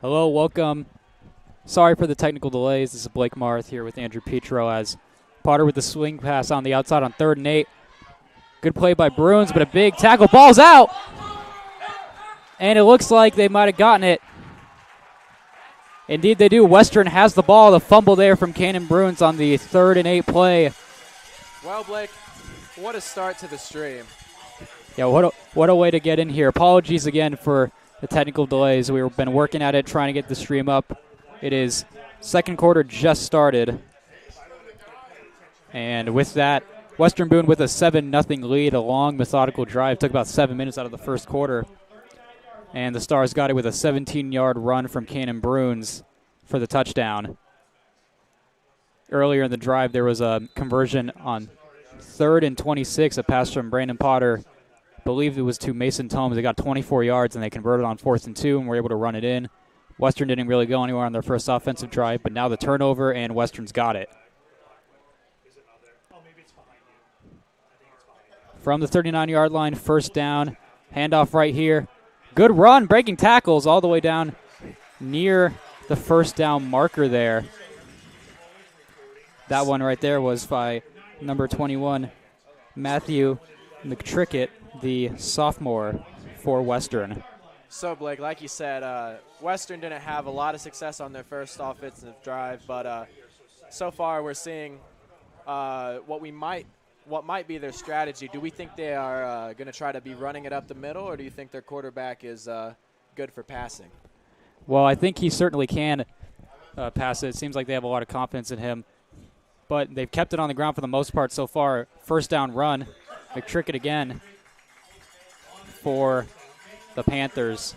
Hello, welcome. Sorry for the technical delays. This is Blake Marth here with Andrew Petro as Potter with the swing pass on the outside on 3rd and 8. Good play by Bruins, but a big tackle. Ball's out! And it looks like they might have gotten it. Indeed, they do. Western has the ball. The fumble there from Cannon Bruins on the 3rd and 8 play. Well, Blake, what a start to the stream. Yeah, what a way to get in here. Apologies again for the technical delays. We've been working at it, trying to get the stream up. It is second quarter just started. And with that, Western Boone with a 7-0 lead, a long methodical drive. Took about 7 minutes out of the first quarter. And the Stars got it with a 17-yard run from Cannon Bruins for the touchdown. Earlier in the drive, there was a conversion on 3rd and 26, a pass from Brandon Potter. I believe it was to Mason Tomes. They got 24 yards, and they converted on 4th and 2 and were able to run it in. Western didn't really go anywhere on their first offensive drive, but now the turnover, and Western's got it. From the 39-yard line, first down, handoff right here. Good run, breaking tackles all the way down near the first down marker there. That one right there was by number 21, Matthew McTrickett, the sophomore for Western. So, Blake, like you said, Western didn't have a lot of success on their first offensive drive, but so far we're seeing what might be their strategy. Do we think they are going to try to be running it up the middle, or do you think their quarterback is good for passing? Well, I think he certainly can pass it. It seems like they have a lot of confidence in him. But they've kept it on the ground for the most part so far. First down run. McTrickett again for the Panthers.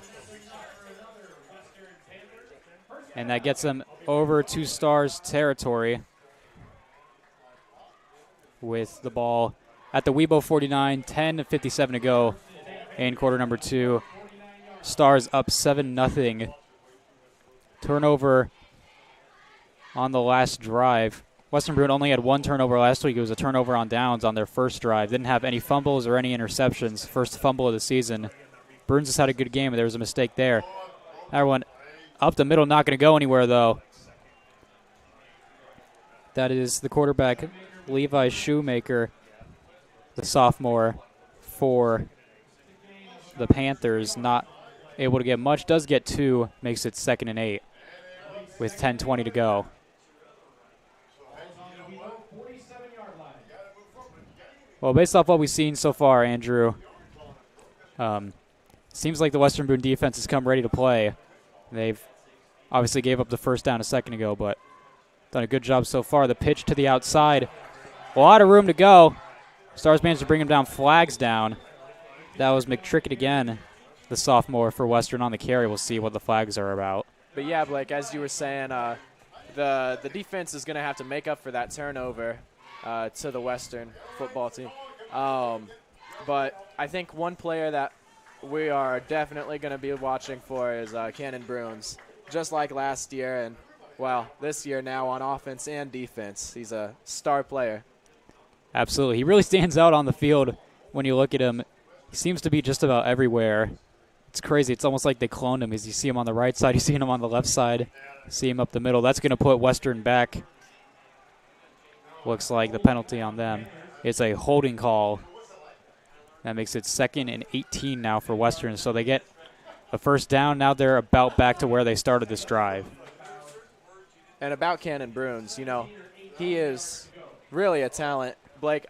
And that gets them over to Stars territory with the ball at the Weibo 49, 10:57 to go in quarter number 2. Stars up 7-0. Turnover on the last drive. Western Boone only had one turnover last week. It was a turnover on downs on their first drive. Didn't have any fumbles or any interceptions. First fumble of the season. Bruins just had a good game, but there was a mistake there. That one up the middle, not going to go anywhere, though. That is the quarterback, Levi Shoemaker, the sophomore for the Panthers. Not able to get much. Does get 2. Makes it 2nd and 8 with 10:20 to go. Well, based off what we've seen so far, Andrew, seems like the Western Boone defense has come ready to play. They've obviously gave up the first down a second ago, but done a good job so far. The pitch to the outside. A lot of room to go. Stars managed to bring him down, flags down. That was McTrickett again, the sophomore for Western on the carry. We'll see what the flags are about. But, yeah, Blake, as you were saying, the defense is going to have to make up for that turnover to the Western football team. But I think one player that we are definitely going to be watching for is Cannon Bruins. Just like last year and, well, this year now on offense and defense. He's a star player. Absolutely. He really stands out on the field when you look at him. He seems to be just about everywhere. It's crazy. It's almost like they cloned him. As you see him on the right side, you see him on the left side, see him up the middle. That's going to put Western back. Looks like the penalty on them. It's a holding call. That makes it 2nd and 18 now for Western. So they get a first down. Now they're about back to where they started this drive. And about Cannon Bruins, you know, he is really a talent. Blake,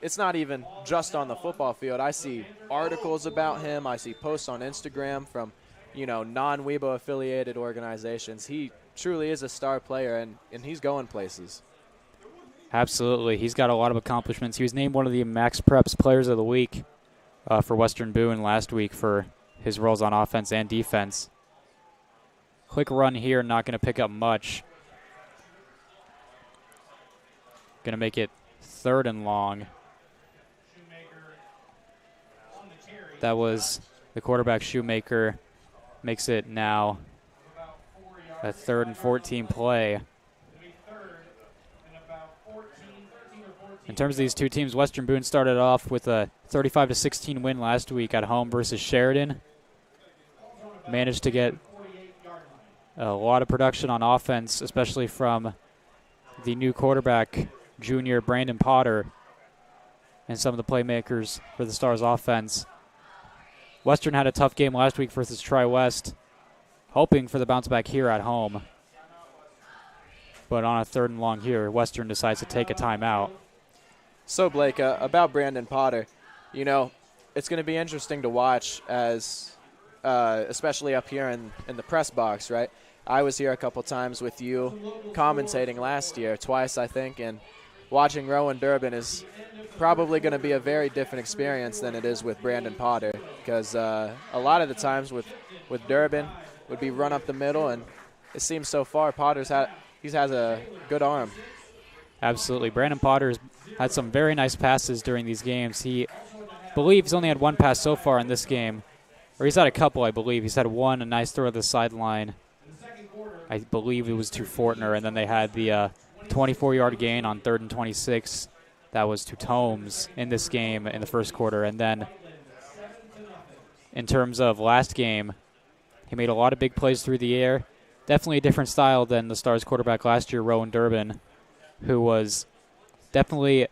it's not even just on the football field. I see articles about him. I see posts on Instagram from, you know, non-Weibo affiliated organizations. He truly is a star player, and he's going places. Absolutely. He's got a lot of accomplishments. He was named one of the Max Preps Players of the Week for Western Boone last week for his roles on offense and defense. Quick run here, not going to pick up much. Going to make it 3rd and long. That was the quarterback, Shoemaker. Makes it now a 3rd and 14 play. In terms of these two teams, Western Boone started off with a 35-16 win last week at home versus Sheridan. Managed to get A lot of production on offense, especially from the new quarterback, junior Brandon Potter, and some of the playmakers for the Stars offense. Western had a tough game last week versus Tri-West, hoping for the bounce back here at home. But on a 3rd and long here, Western decides to take a timeout. So, Blake, about Brandon Potter, you know, it's going to be interesting to watch as, especially up here in the press box, right? I was here a couple times with you commentating last year, twice I think, and watching Rowan Durbin is probably going to be a very different experience than it is with Brandon Potter, because a lot of the times with Durbin would be run up the middle, and it seems so far Potter's has a good arm. Absolutely. Brandon Potter's had some very nice passes during these games. He believes only had one pass so far in this game, or he's had a couple, I believe. He's had one, a nice throw to the sideline. I believe it was to Fortner, and then they had the 24-yard gain on 3rd and 26. That was to Tomes in this game in the first quarter. And then in terms of last game, he made a lot of big plays through the air. Definitely a different style than the Stars quarterback last year, Rowan Durbin, who was definitely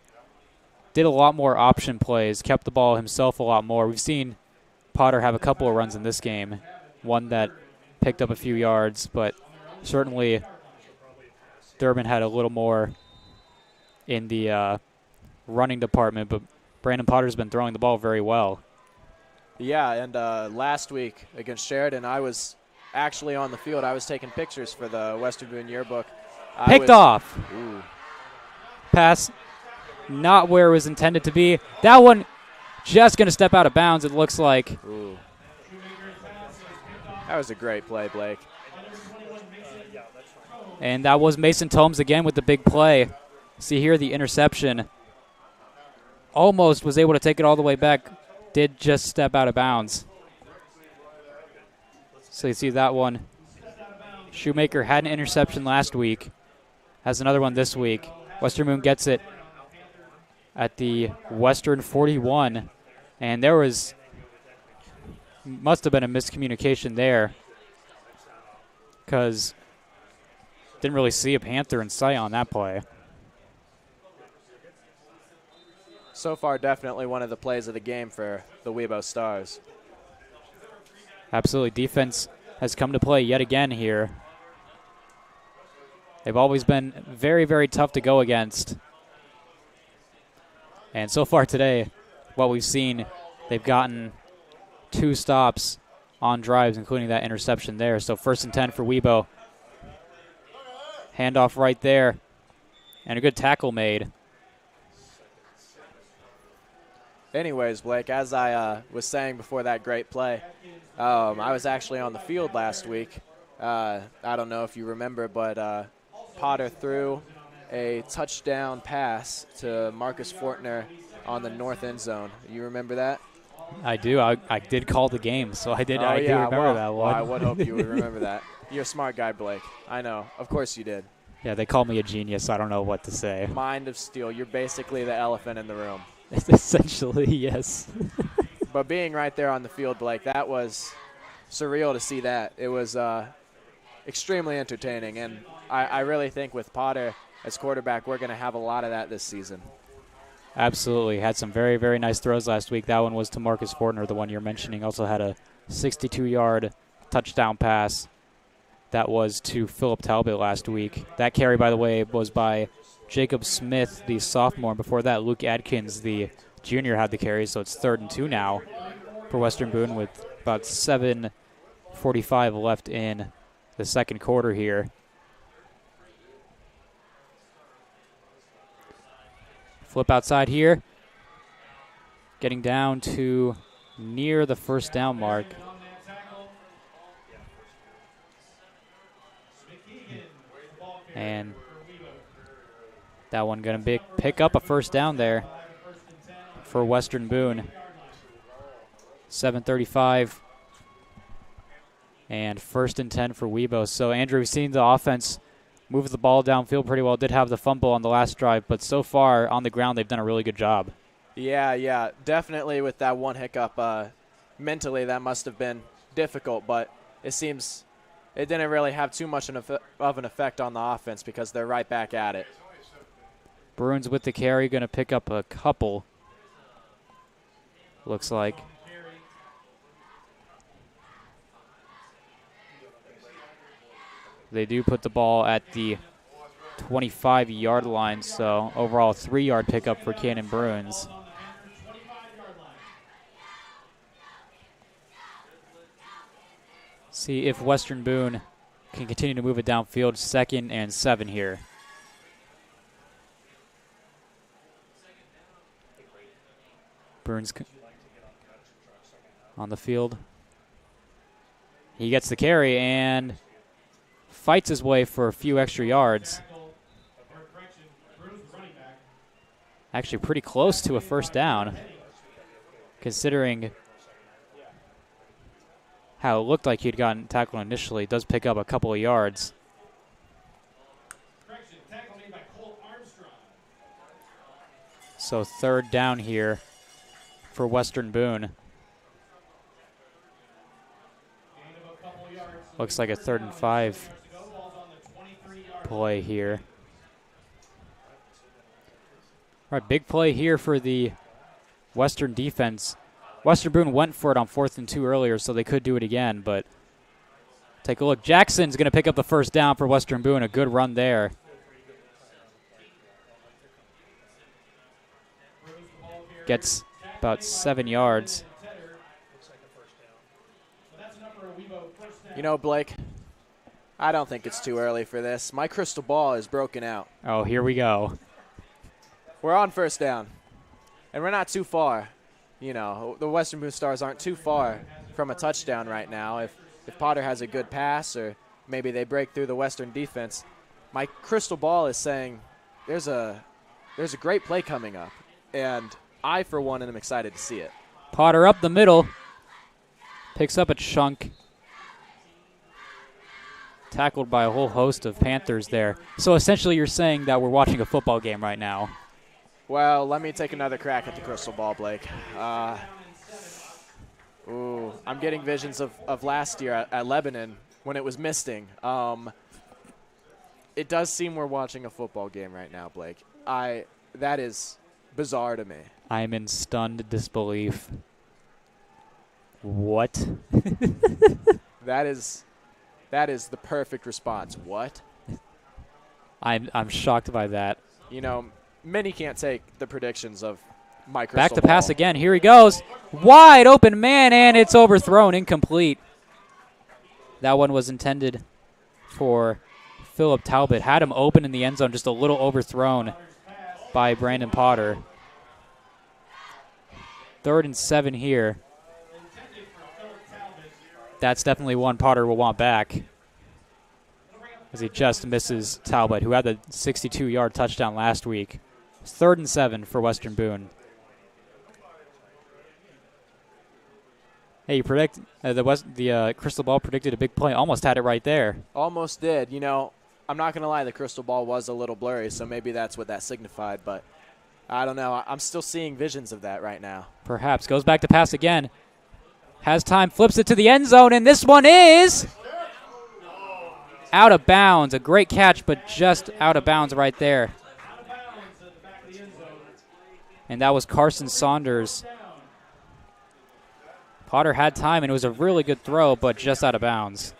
did a lot more option plays, kept the ball himself a lot more. We've seen Potter have a couple of runs in this game, one that picked up a few yards, but certainly Durbin had a little more in the running department, but Brandon Potter's been throwing the ball very well. Yeah, and last week against Sheridan, I was actually on the field. I was taking pictures for the Western Boone yearbook. Picked off. Ooh. Pass not where it was intended to be. That one just going to step out of bounds, it looks like. Ooh. That was a great play, Blake. And that was Mason Tomes again with the big play. See here the interception. Almost was able to take it all the way back. Did just step out of bounds. So you see that one. Shoemaker had an interception last week. Has another one this week. Western Boone gets it at the Western 41. And there must have been a miscommunication there, because didn't really see a Panther in sight on that play. So far, definitely one of the plays of the game for the Webo Stars. Absolutely. Defense has come to play yet again here. They've always been very, very tough to go against. And so far today, what we've seen, they've gotten 2 stops on drives, including that interception there. So 1st and 10 for Webo. Handoff right there. And a good tackle made. Anyways, Blake, as I was saying before that great play, I was actually on the field last week. I don't know if you remember, but Potter threw a touchdown pass to Marcus Fortner on the north end zone. You remember that? I do. I did call the game, so I do remember that one. Well, I would hope you would remember that. You're a smart guy, Blake. I know. Of course you did. Yeah, they call me a genius, so I don't know what to say. Mind of steel. You're basically the elephant in the room. Essentially, yes. But being right there on the field, Blake, that was surreal to see that. It was extremely entertaining, and I really think with Potter as quarterback, we're going to have a lot of that this season. Absolutely. Had some very, very nice throws last week. That one was to Marcus Fortner, the one you're mentioning. Also had a 62-yard touchdown pass. That was to Philip Talbot last week. That carry, by the way, was by Jacob Smith, the sophomore. Before that, Luke Adkins, the junior, had the carry. So it's 3rd and 2 now for Western Boone with about 7:45 left in the second quarter here. Flip outside here. Getting down to near the 1st down mark. And that one going to pick up a 1st down there for Western Boone. 7:35 and 1st and 10 for Webo. So, Andrew, we've seen the offense move the ball downfield pretty well. Did have the fumble on the last drive, but so far on the ground they've done a really good job. Yeah, definitely with that one hiccup. Mentally that must have been difficult, but it seems it didn't really have too much of an effect on the offense because they're right back at it. Bruins with the carry, going to pick up a couple, looks like. They do put the ball at the 25-yard line, so overall 3-yard pickup for Cannon Bruins. See if Western Boone can continue to move it downfield. 2nd and 7 here. Bruins on the field. He gets the carry and fights his way for a few extra yards. Actually pretty close to a first down, considering how it looked like he'd gotten tackled initially. Does pick up a couple of yards. So 3rd down here for Western Boone. Looks like a 3rd and 5 play here. All right, big play here for the Western defense. Western Boone went for it on 4th and 2 earlier, so they could do it again, but take a look. Jackson's going to pick up the first down for Western Boone. A good run there. Gets about 7 yards. You know, Blake, I don't think it's too early for this. My crystal ball is broken out. Oh, here we go. We're on first down, and we're not too far. You know, the Western Boone Stars aren't too far from a touchdown right now. If Potter has a good pass or maybe they break through the Western defense, my crystal ball is saying there's a great play coming up, and I, for one, am excited to see it. Potter up the middle. Picks up a chunk. Tackled by a whole host of Panthers there. So essentially you're saying that we're watching a football game right now. Well, let me take another crack at the crystal ball, Blake. I'm getting visions of last year at Lebanon when it was misting. It does seem we're watching a football game right now, Blake. That is bizarre to me. I am in stunned disbelief. What? That is the perfect response. What? I'm shocked by that. You know, many can't take the predictions of my crystal Back to ball. pass again. Here he goes. Wide open man, and it's overthrown. Incomplete. That one was intended for Philip Talbot. Had him open in the end zone, just a little overthrown by Brandon Potter. 3rd and 7 here. That's definitely one Potter will want back, as he just misses Talbot, who had the 62-yard touchdown last week. 3rd and 7 for Western Boone. Hey, you predict the crystal ball predicted a big play. Almost had it right there. Almost did. You know, I'm not going to lie, the crystal ball was a little blurry, so maybe that's what that signified. But I don't know. I'm still seeing visions of that right now. Perhaps. Goes back to pass again. Has time, flips it to the end zone, and this one is out of bounds. A great catch, but just out of bounds right there. And that was Carson Saunders. Potter had time, and it was a really good throw, but just out of bounds.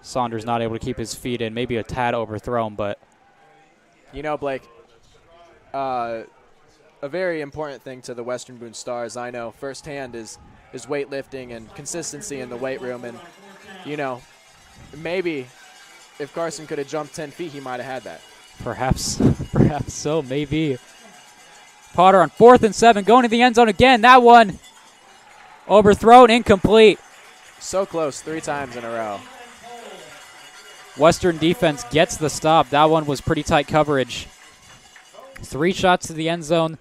Saunders not able to keep his feet in, maybe a tad overthrown, but. You know, Blake, a very important thing to the Western Boone Stars, I know firsthand, is weightlifting and consistency in the weight room. And, you know, maybe if Carson could have jumped 10 feet, he might have had that. Perhaps so, maybe. Potter on 4th and 7, going to the end zone again. That one overthrown, incomplete. So close, 3 times in a row. Western defense gets the stop. That one was pretty tight coverage. 3 shots to the end zone,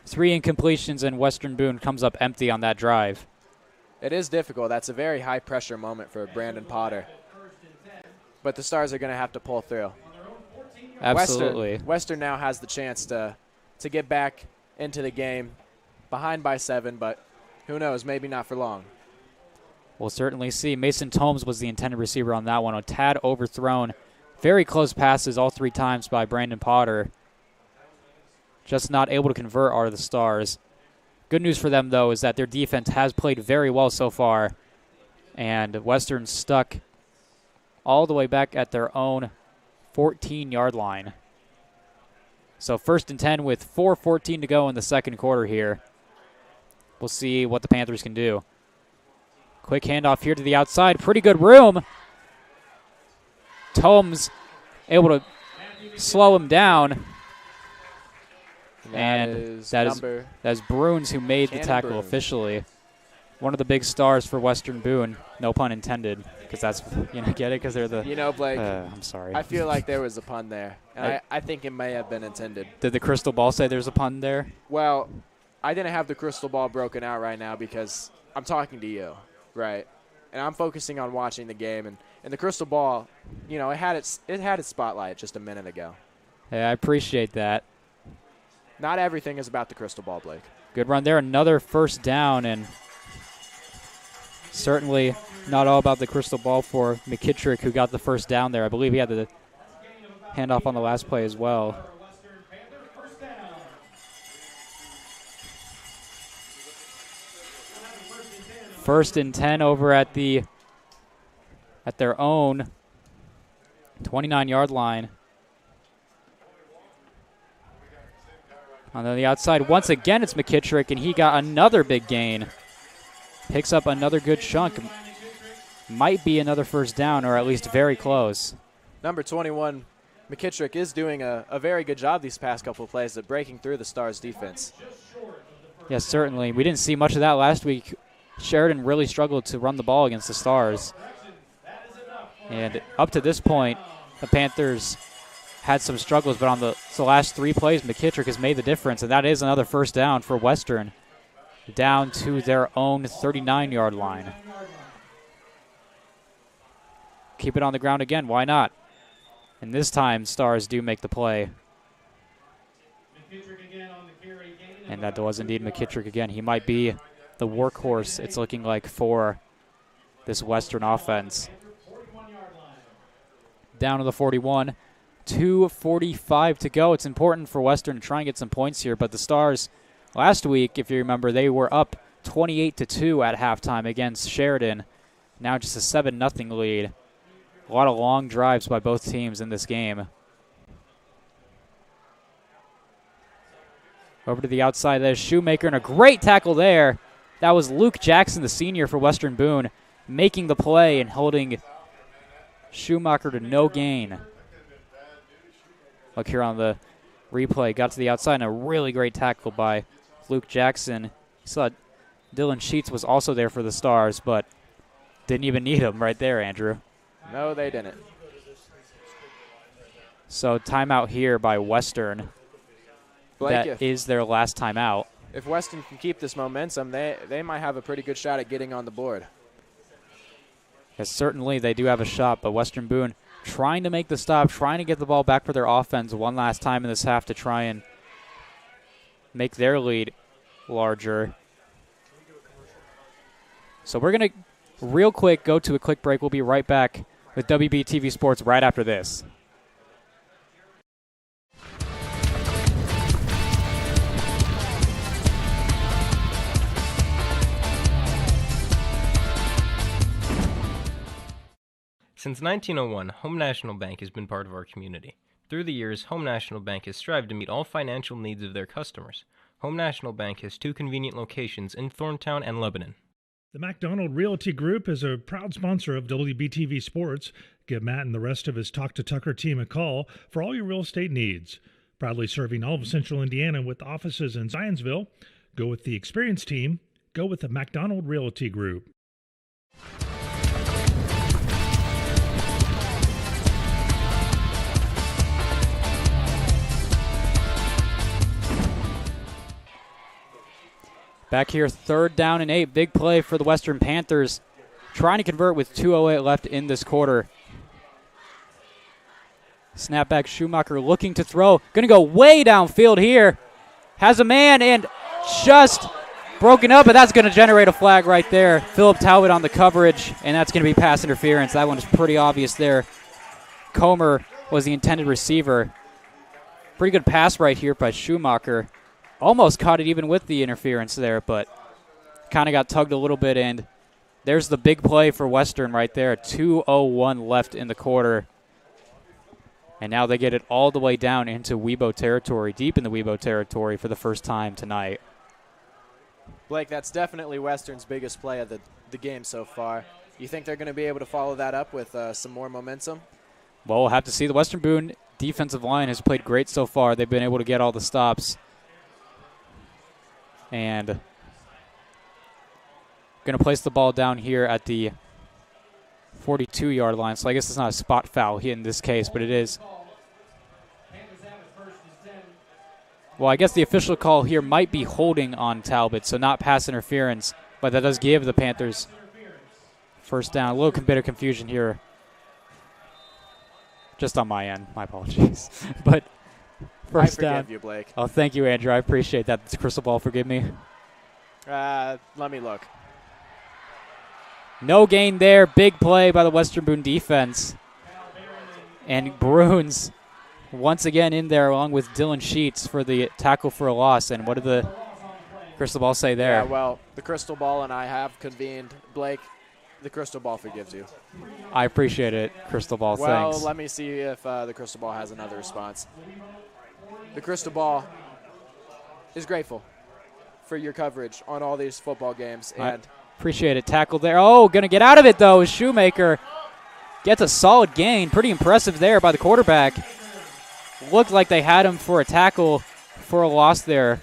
3 incompletions, and Western Boone comes up empty on that drive. It is difficult. That's a very high-pressure moment for Brandon Potter. But the Stars are going to have to pull through. Absolutely. Western now has the chance to get back into the game, behind by 7, but who knows, maybe not for long. We'll certainly see. Mason Tomes was the intended receiver on that one. A tad overthrown. Very close passes all 3 times by Brandon Potter. Just not able to convert are the Stars. Good news for them, though, is that their defense has played very well so far. And Western stuck all the way back at their own 14-yard line. So 1st and 10 with 4:14 to go in the second quarter here. We'll see what the Panthers can do. Quick handoff here to the outside. Pretty good room. Tomes able to slow him down. That is Bruins who made the tackle Bruin. officially. One of the big stars for Western Boone. No pun intended, because that's, get it? Because they're the... Blake, I'm sorry. I feel like there was a pun there, and I think it may have been intended. Did the crystal ball say there's a pun there? Well, I didn't have the crystal ball broken out right now because I'm talking to you, right? And I'm focusing on watching the game, and the crystal ball, it had its spotlight just a minute ago. Yeah, I appreciate that. Not everything is about the crystal ball, Blake. Good run there. Another first down, and certainly not all about the crystal ball for McKittrick, who got the first down there. I believe he had the handoff on the last play as well. First and 10 over at their own 29-yard line. On the outside, once again, it's McKittrick, and he got another big gain. Picks up another good chunk. Might be another first down, or at least very close. Number 21, McKittrick, is doing a very good job these past couple of plays at breaking through the Stars' defense. Yes, certainly. We didn't see much of that last week. Sheridan really struggled to run the ball against the Stars. And up to this point, the Panthers had some struggles, but on the last 3 plays, McKittrick has made the difference, and that is another first down for Western, down to their own 39-yard line. Keep it on the ground again. Why not? And this time, Stars do make the play. And that was indeed McKittrick again. He might be the workhorse, it's looking like, for this Western offense. Down to the 41. 2:45 to go. It's important for Western to try and get some points here, but the Stars last week, if you remember, they were up 28-2 at halftime against Sheridan. Now just a 7-0 lead. A lot of long drives by both teams in this game. Over to the outside, there's Shoemaker, and a great tackle there. That was Luke Jackson, the senior for Western Boone, making the play and holding Schumacher to no gain. Look here on the replay. Got to the outside, and a really great tackle by Luke Jackson. You saw Dylan Sheets was also there for the Stars, but didn't even need him right there, Andrew. No, they didn't. So timeout here by Western. Blake, that is their last timeout. If Western can keep this momentum, they might have a pretty good shot at getting on the board. Yes, certainly they do have a shot, but Western Boone trying to make the stop, trying to get the ball back for their offense one last time in this half to try and make their lead larger. So we're going to real quick go to a quick break. We'll be right back with WBTV Sports right after this. Since 1901, Home National Bank has been part of our community. Through the years, Home National Bank has strived to meet all financial needs of their customers. Home National Bank has 2 convenient locations in Thorntown and Lebanon. The McDonald Realty Group is a proud sponsor of WBTV Sports. Give Matt and the rest of his Talk to Tucker team a call for all your real estate needs. Proudly serving all of Central Indiana with offices in Zionsville. Go with the experienced team. Go with the McDonald Realty Group. Back here, 3rd down and 8. Big play for the Western Panthers. Trying to convert with 2:08 left in this quarter. Snapback Schumacher looking to throw. Going to go way downfield here. Has a man and just broken up, but that's going to generate a flag right there. Philip Talbot on the coverage, and that's going to be pass interference. That one's pretty obvious there. Comer was the intended receiver. Pretty good pass right here by Schumacher. Almost caught it even with the interference there, but kind of got tugged a little bit, and there's the big play for Western right there. 2:01 left in the quarter. And now they get it all the way down into Weibo territory, deep in the Weibo territory for the first time tonight. Blake, that's definitely Western's biggest play of the game so far. You think they're going to be able to follow that up with some more momentum? Well, we'll have to see. The Western Boone defensive line has played great so far. They've been able to get all the stops. And going to place the ball down here at the 42-yard line. So I guess it's not a spot foul here in this case, but it is. Well, I guess the official call here might be holding on Talbot, so not pass interference, but that does give the Panthers first down. A little bit of confusion here. Just on my end. My apologies. But first down. I forgive you, Blake. Oh, thank you, Andrew. I appreciate that. This crystal ball, forgive me. Let me look. No gain there. Big play by the Western Boone defense. And Bruins once again in there along with Dylan Sheets for the tackle for a loss. And what did the crystal ball say there? Yeah, well, the crystal ball and I have convened. Blake, the crystal ball forgives you. I appreciate it, crystal ball. Well, thanks. let me see if the crystal ball has another response. The crystal ball is grateful for your coverage on all these football games. And appreciate it. Tackle there. Oh, going to get out of it, though, is Shoemaker. Gets a solid gain. Pretty impressive there by the quarterback. Looked like they had him for a tackle for a loss there,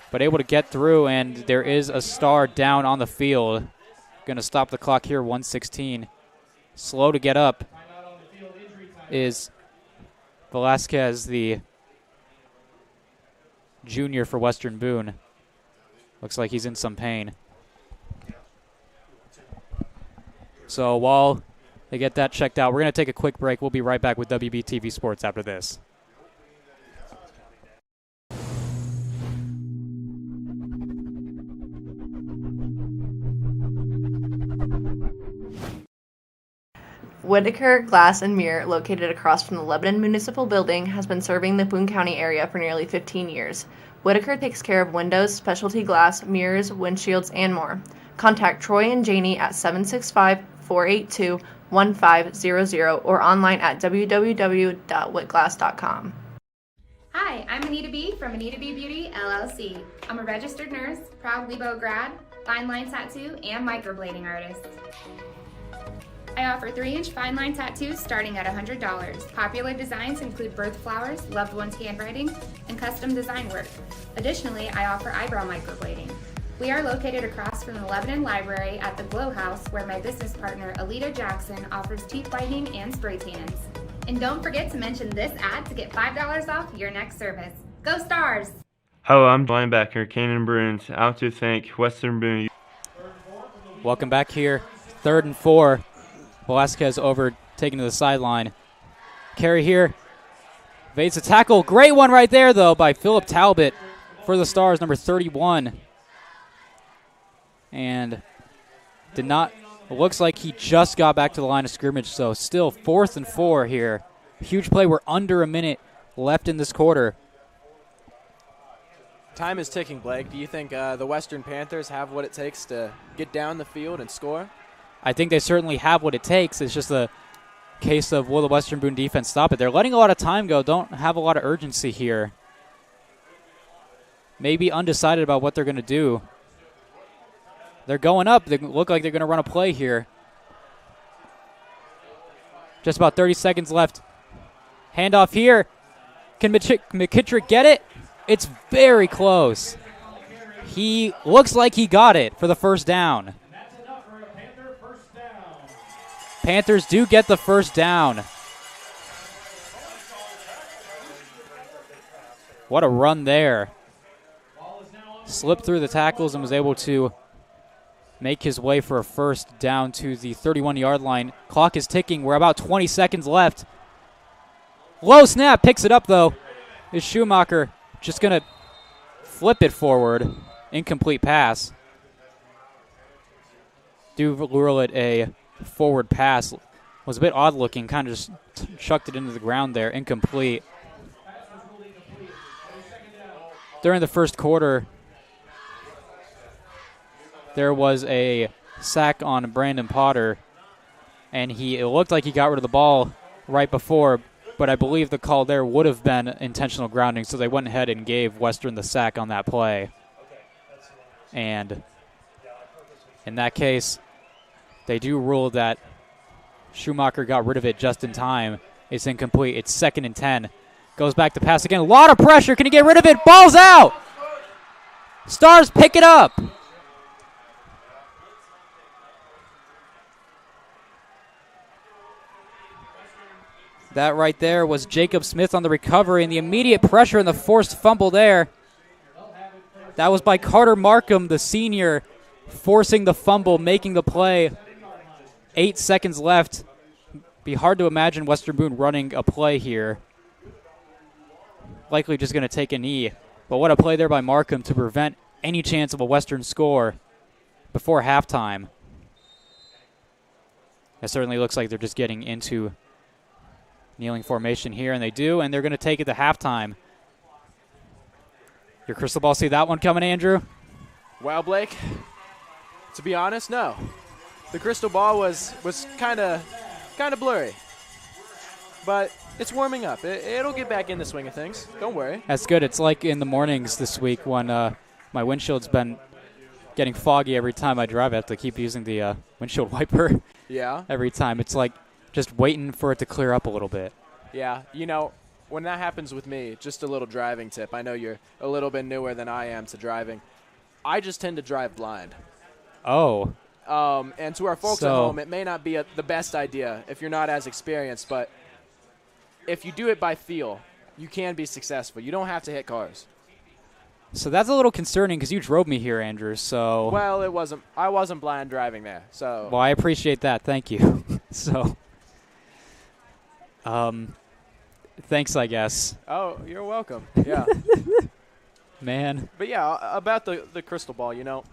but able to get through, and there is a star down on the field. Going to stop the clock here, 1:16. Slow to get up is Velasquez, the junior for Western Boone. Looks like he's in some pain. So while they get that checked out, we're going to take a quick break. We'll be right back with WBTV Sports after this. Whitaker Glass and Mirror, located across from the Lebanon Municipal Building, has been serving the Boone County area for nearly 15 years. Whitaker takes care of windows, specialty glass, mirrors, windshields, and more. Contact Troy and Janie at 765-482-1500 or online at www.whitglass.com. Hi, I'm Anita B. from Anita B. Beauty, LLC. I'm a registered nurse, proud Lebo grad, fine line tattoo, and microblading artist. I offer 3-inch fine line tattoos starting at $100. Popular designs include birth flowers, loved ones' handwriting, and custom design work. Additionally, I offer eyebrow microblading. We are located across from the Lebanon Library at the Glow House, where my business partner, Alita Jackson, offers teeth whitening and spray tans. And don't forget to mention this ad to get $5 off your next service. Go Stars! Hello, I'm linebacker Kanan Bruins, out to thank Western Boone. Welcome back here. 3rd and 4. Velasquez over, taken to the sideline. Carry here. Evades a tackle. Great one right there, though, by Philip Talbot for the Stars, number 31. And did not, looks like he just got back to the line of scrimmage, so still 4th and 4 here. Huge play. We're under a minute left in this quarter. Time is ticking, Blake. Do you think the Western Panthers have what it takes to get down the field and score? I think they certainly have what it takes. It's just a case of will the Western Boone defense stop it. They're letting a lot of time go, don't have a lot of urgency here. Maybe undecided about what they're going to do. They're going up. They look like they're going to run a play here. Just about 30 seconds left. Handoff here. Can McKittrick get it? It's very close. He looks like he got it for the first down. Panthers do get the first down. What a run there. Slipped through the tackles and was able to make his way for a first down to the 31-yard line. Clock is ticking. We're about 20 seconds left. Low snap. Picks it up, though. Is Schumacher just going to flip it forward incomplete pass. Do rule it a forward pass. Was a bit odd looking, kind of just chucked it into the ground there, incomplete. During the first quarter, there was a sack on Brandon Potter, and it looked like he got rid of the ball right before, but I believe the call there would have been intentional grounding, so they went ahead and gave Western the sack on that play. And in that case, they do rule that Schumacher got rid of it just in time. It's incomplete. It's 2nd and 10. Goes back to pass again. A lot of pressure. Can he get rid of it? Ball's out. Stars pick it up. That right there was Jacob Smith on the recovery, and the immediate pressure and the forced fumble there. That was by Carter Markham, the senior, forcing the fumble, making the play. 8 seconds left. Be hard to imagine Western Boone running a play here. Likely just going to take a knee. But what a play there by Markham to prevent any chance of a Western score before halftime. It certainly looks like they're just getting into kneeling formation here, and they do, and they're going to take it to halftime. Your crystal ball see that one coming, Andrew? Well, Blake, to be honest, no. The crystal ball was kind of blurry, but it's warming up. It'll get back in the swing of things. Don't worry. That's good. It's like in the mornings this week when my windshield's been getting foggy every time I drive. I have to keep using the windshield wiper. Yeah. Every time. It's like just waiting for it to clear up a little bit. Yeah. You know, when that happens with me, just a little driving tip. I know you're a little bit newer than I am to driving. I just tend to drive blind. Oh. And to our folks at home, it may not be the best idea if you're not as experienced, but if you do it by feel, you can be successful. You don't have to hit cars. So that's a little concerning because you drove me here, Andrew. So well, I wasn't blind driving there. So well, I appreciate that. Thank you. So thanks, I guess. Oh, you're welcome. Yeah. Man. But yeah, about the crystal ball, you know,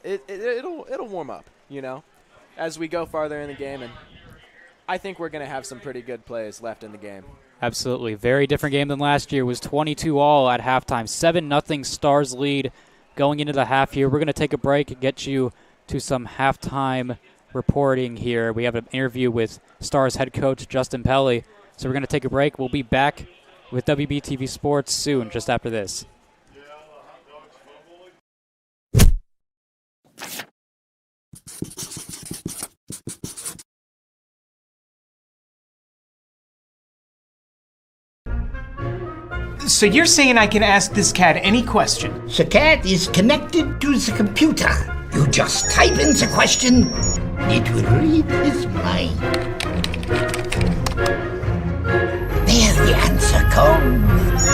it'll warm up, you know, as we go farther in the game, and I think we're going to have some pretty good plays left in the game. Absolutely. Very different game than last year. It was 22-all at halftime. 7-0 Stars lead going into the half here. We're going to take a break and get you to some halftime reporting here. We have an interview with Stars head coach Justin Pelly. So we're going to take a break. We'll be back with WBTV Sports soon, just after this. So you're saying I can ask this cat any question? The cat is connected to the computer. You just type in the question, it will read his mind. There the answer comes.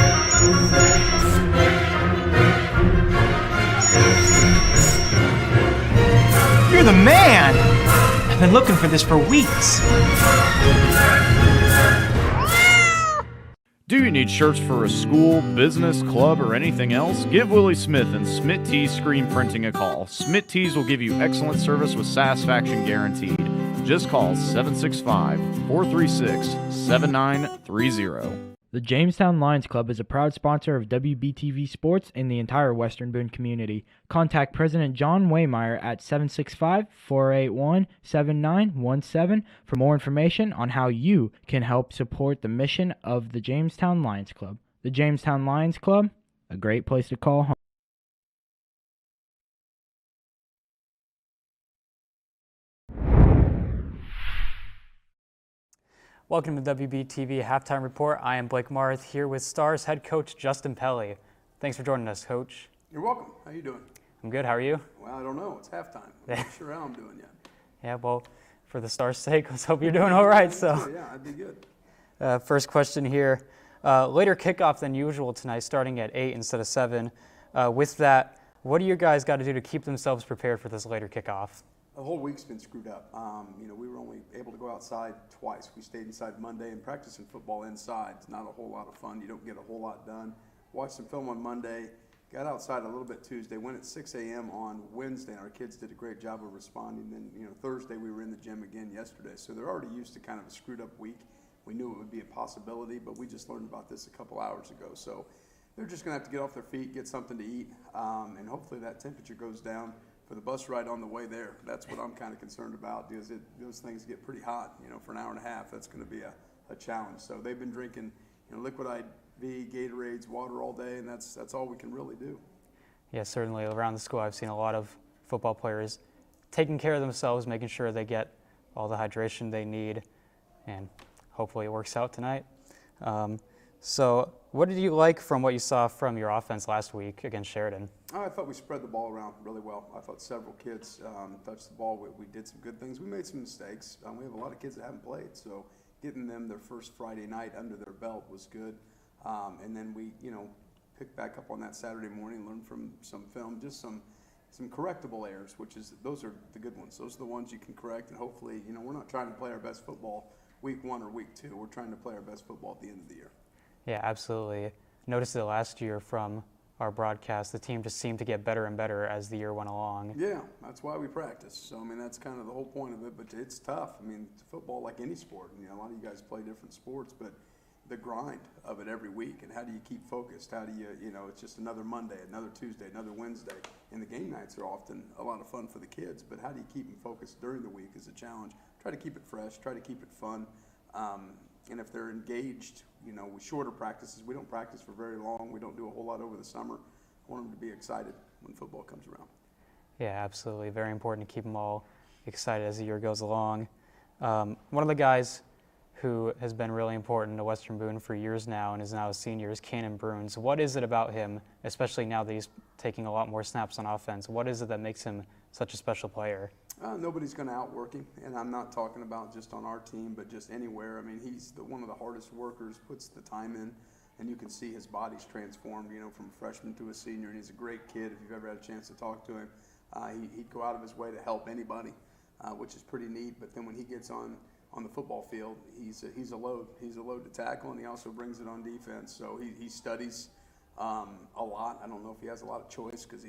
You're the man! I've been looking for this for weeks. Do you need shirts for a school, business, club, or anything else? Give Willie Smith and Smith Tees Screen Printing a call. Smith Tees will give you excellent service with satisfaction guaranteed. Just call 765-436-7930. The Jamestown Lions Club is a proud sponsor of WBTV Sports in the entire Western Boone community. Contact President John Waymeyer at 765-481-7917 for more information on how you can help support the mission of the Jamestown Lions Club. The Jamestown Lions Club, a great place to call home. Welcome to WBTV Halftime Report. I am Blake Marth here with Stars head coach Justin Pelly. Thanks for joining us, Coach. You're welcome. How you doing? I'm good. How are you? Well, I don't know. It's halftime. I'm not sure how I'm doing yet. Yeah, well, for the Stars' sake, let's hope you're doing all right. So, yeah, I'd be good. First question here. Later kickoff than usual tonight, starting at 8 instead of 7. With that, what do you guys got to do to keep themselves prepared for this later kickoff? The whole week's been screwed up. We were only able to go outside twice. We stayed inside Monday, and practicing football inside is not a whole lot of fun. You don't get a whole lot done. Watched some film on Monday, got outside a little bit Tuesday, went at 6 a.m. on Wednesday, and our kids did a great job of responding. Then, Thursday we were in the gym again yesterday. So they're already used to kind of a screwed up week. We knew it would be a possibility, but we just learned about this a couple hours ago. So they're just going to have to get off their feet, get something to eat, and hopefully that temperature goes down for the bus ride on the way there. That's what I'm kind of concerned about, because those things get pretty hot, for an hour and a half. That's going to be a challenge. So they've been drinking, liquid IV, Gatorades, water all day, and that's all we can really do. Yeah, certainly. Around the school, I've seen a lot of football players taking care of themselves, making sure they get all the hydration they need, and hopefully it works out tonight. So what did you like from what you saw from your offense last week against Sheridan? I thought we spread the ball around really well. I thought several kids touched the ball. We did some good things. We made some mistakes. We have a lot of kids that haven't played, so getting them their first Friday night under their belt was good. And then we, picked back up on that Saturday morning, learned from some film, just some correctable errors, those are the good ones. Those are the ones you can correct, and hopefully, we're not trying to play our best football week 1 or week 2. We're trying to play our best football at the end of the year. Yeah, absolutely. Noticed it last year from our broadcast. The team just seemed to get better and better as the year went along. Yeah, that's why we practice. So, that's kind of the whole point of it, but it's tough. Football, like any sport, a lot of you guys play different sports, but the grind of it every week, and how do you keep focused? How do you, it's just another Monday, another Tuesday, another Wednesday, and the game nights are often a lot of fun for the kids, but how do you keep them focused during the week is a challenge. Try to keep it fresh, try to keep it fun, and if they're engaged, with shorter practices, we don't practice for very long, we don't do a whole lot over the summer. I want them to be excited when football comes around. Yeah, absolutely. Very important to keep them all excited as the year goes along. One of the guys who has been really important to Western Boone for years now and is now a senior is Cannon Bruins. What is it about him, especially now that he's taking a lot more snaps on offense? What is it that makes him such a special player? Nobody's going to outwork him, and I'm not talking about just on our team, but just anywhere. He's one of the hardest workers, puts the time in, and you can see his body's transformed, from freshman to a senior, and he's a great kid. If you've ever had a chance to talk to him, he'd go out of his way to help anybody, which is pretty neat. But then when he gets on the football field, he's a load. He's a load to tackle, and he also brings it on defense. So he studies a lot. I don't know if he has a lot of choice because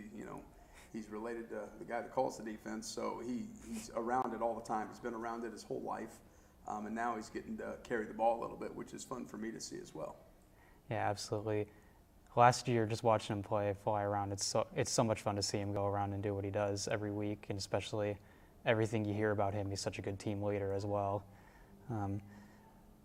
he's related to the guy that calls the defense. So he's around it all the time. He's been around it his whole life, and now he's getting to carry the ball a little bit, which is fun for me to see as well. Yeah, absolutely. Last year, just watching him fly around, it's so much fun to see him go around and do what he does every week, and especially everything you hear about him. He's such a good team leader as well.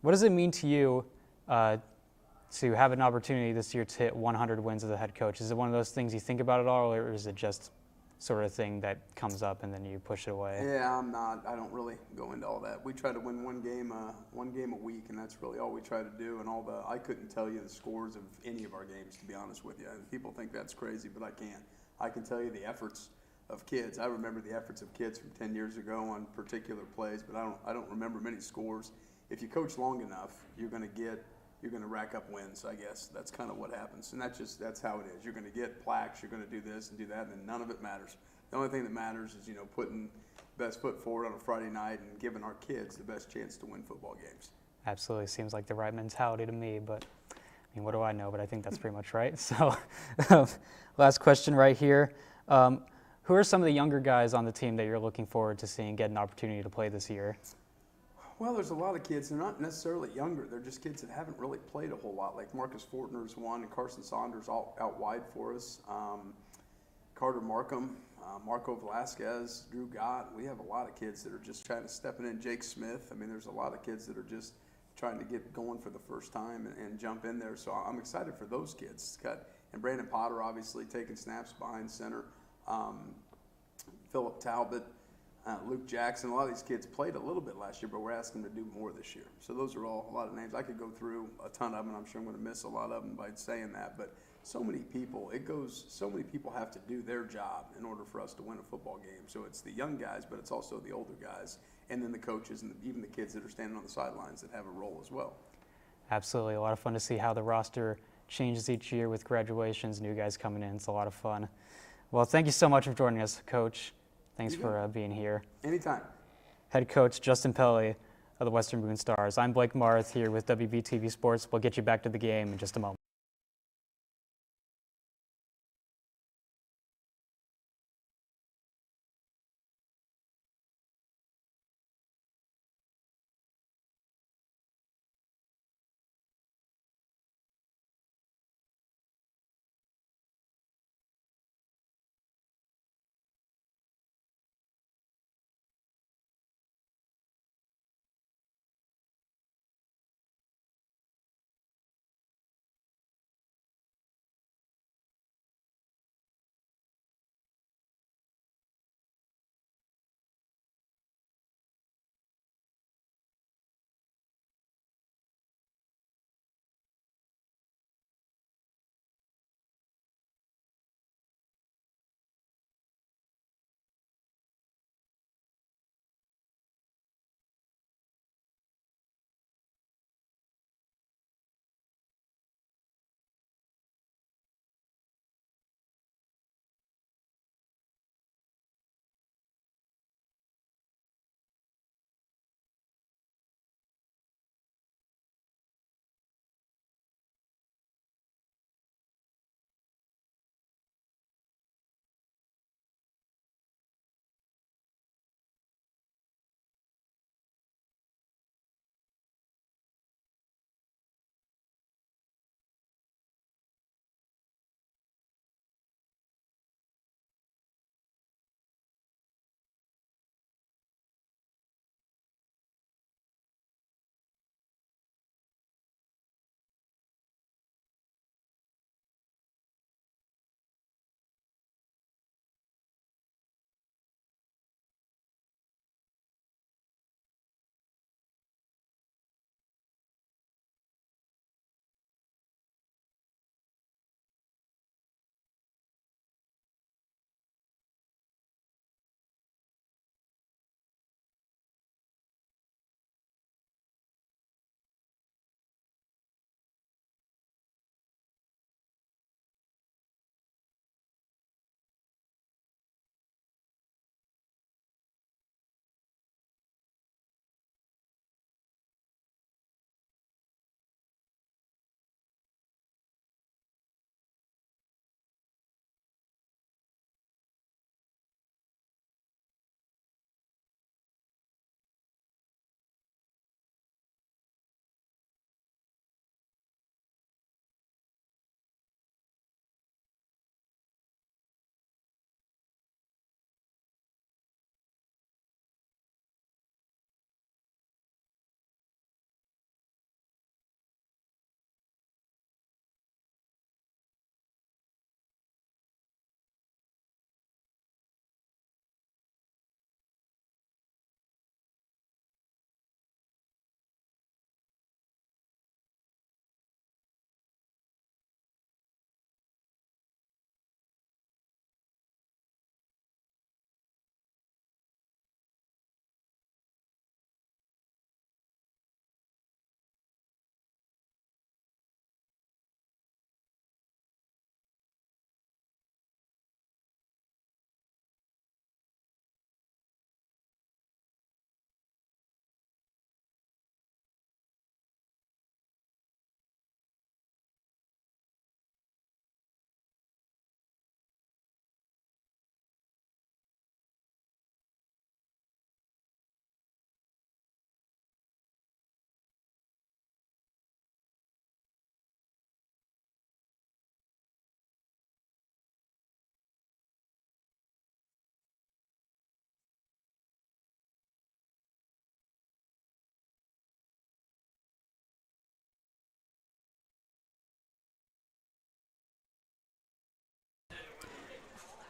What does it mean to you to have an opportunity this year to hit 100 wins as a head coach? Is it one of those things you think about at all, or is it just sort of thing that comes up and then you push it away? Yeah, I don't really go into all that. We try to win one game a week, and that's really all we try to do. And I couldn't tell you the scores of any of our games, to be honest with you. And people think that's crazy, but I can't. I can tell you the efforts of kids. I remember the efforts of kids from 10 years ago on particular plays, but I don't remember many scores. If you coach long enough, you're going to rack up wins, I guess. That's kind of what happens. And that's how it is. You're going to get plaques, you're going to do this and do that, and none of it matters. The only thing that matters is, putting best foot forward on a Friday night and giving our kids the best chance to win football games. Absolutely. Seems like the right mentality to me, but what do I know? But I think that's pretty much right. So last question right here. Who are some of the younger guys on the team that you're looking forward to seeing get an opportunity to play this year? Well, there's a lot of kids. They're not necessarily younger. They're just kids that haven't really played a whole lot. Like Marcus Fortner's one, and Carson Saunders out wide for us. Carter Markham, Marco Velasquez, Drew Gott. We have a lot of kids that are just trying to step in. Jake Smith. There's a lot of kids that are just trying to get going for the first time and jump in there. So I'm excited for those kids. And Brandon Potter, obviously, taking snaps behind center. Philip Talbot, Luke Jackson. A lot of these kids played a little bit last year, but we're asking them to do more this year. So those are all a lot of names. I could go through a ton of them, and I'm sure I'm going to miss a lot of them by saying that. But so many people have to do their job in order for us to win a football game. So it's the young guys, but it's also the older guys, and then the coaches and even the kids that are standing on the sidelines that have a role as well. Absolutely. A lot of fun to see how the roster changes each year with graduations, new guys coming in. It's a lot of fun. Well, thank you so much for joining us, Coach. Thanks for being here. Anytime. Head coach Justin Pelley of the Western Boone Stars. I'm Blake Marth here with WBTV Sports. We'll get you back to the game in just a moment.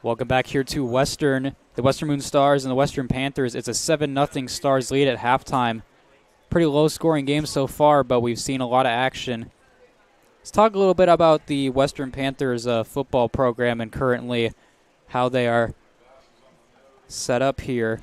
Welcome back here to Western, the Western Moon Stars and the Western Panthers. It's a 7-0 Stars lead at halftime. Pretty low-scoring game so far, but we've seen a lot of action. Let's talk a little bit about the Western Panthers football program and currently how they are set up here.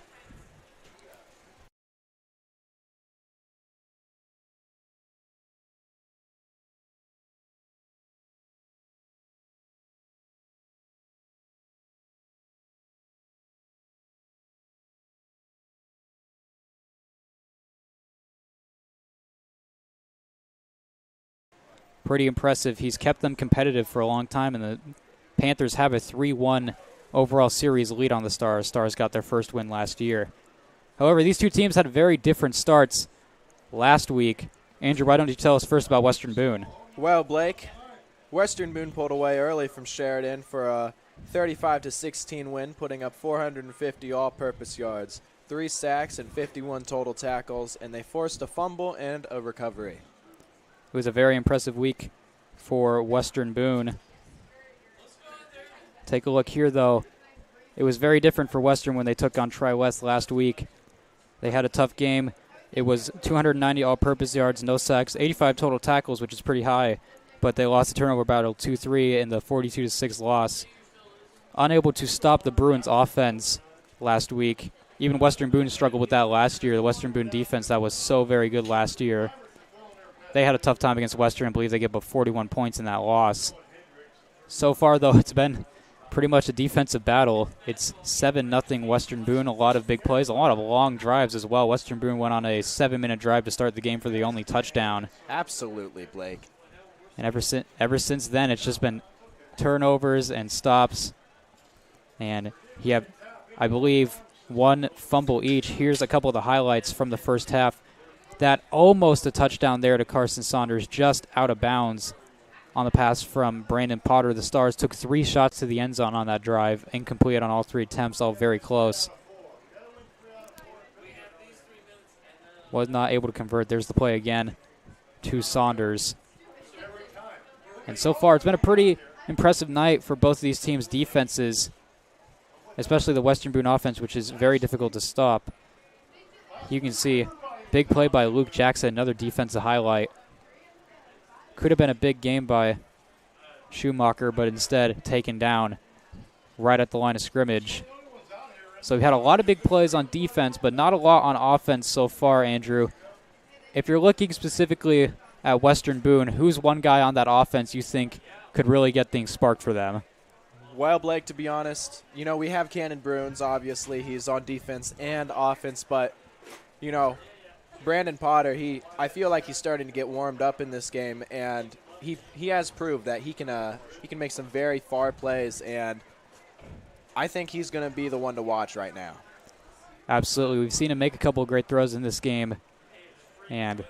Pretty impressive. He's kept them competitive for a long time, and the Panthers have a 3-1 overall series lead on the Stars. Stars got their first win last year. However, these two teams had very different starts last week. Andrew, why don't you tell us first about Western Boone? Well, Blake, Western Boone pulled away early from Sheridan for a 35-16 win, putting up 450 all-purpose yards, 3 sacks, and 51 total tackles, and they forced a fumble and a recovery. It was a very impressive week for Western Boone. Take a look here, though. It was very different for Western when they took on Tri-West last week. They had a tough game. It was 290 all-purpose yards, no sacks, 85 total tackles, which is pretty high, but they lost the turnover battle 2-3 in the 42-6 loss. Unable to stop the Bruins' offense last week. Even Western Boone struggled with that last year. The Western Boone defense that was so very good last year. They had a tough time against Western. I believe they gave up 41 points in that loss. So far, though, it's been pretty much a defensive battle. It's 7-0 Western Boone. A lot of big plays, a lot of long drives as well. Western Boone went on a 7-minute drive to start the game for the only touchdown. Absolutely, Blake. And ever since then, it's just been turnovers and stops. And he had, I believe, 1 fumble each. Here's a couple of the highlights from the first half. That almost a touchdown there to Carson Saunders, just out of bounds on the pass from Brandon Potter. The Stars took 3 shots to the end zone on that drive, incomplete on all 3 attempts, all very close. Was not able to convert. There's the play again to Saunders. And so far, it's been a pretty impressive night for both of these teams' defenses, especially the Western Boone offense, which is very difficult to stop. You can see big play by Luke Jackson, another defensive highlight. Could have been a big game by Schumacher, but instead taken down right at the line of scrimmage. So we've had a lot of big plays on defense, but not a lot on offense so far, Andrew. If you're looking specifically at Western Boone, who's one guy on that offense you think could really get things sparked for them? Well, Blake, to be honest, we have Cannon Bruins, obviously. He's on defense and offense, but, Brandon Potter, I feel like he's starting to get warmed up in this game, and he has proved that he can make some very far plays, and I think he's going to be the one to watch right now. Absolutely. We've seen him make a couple of great throws in this game, and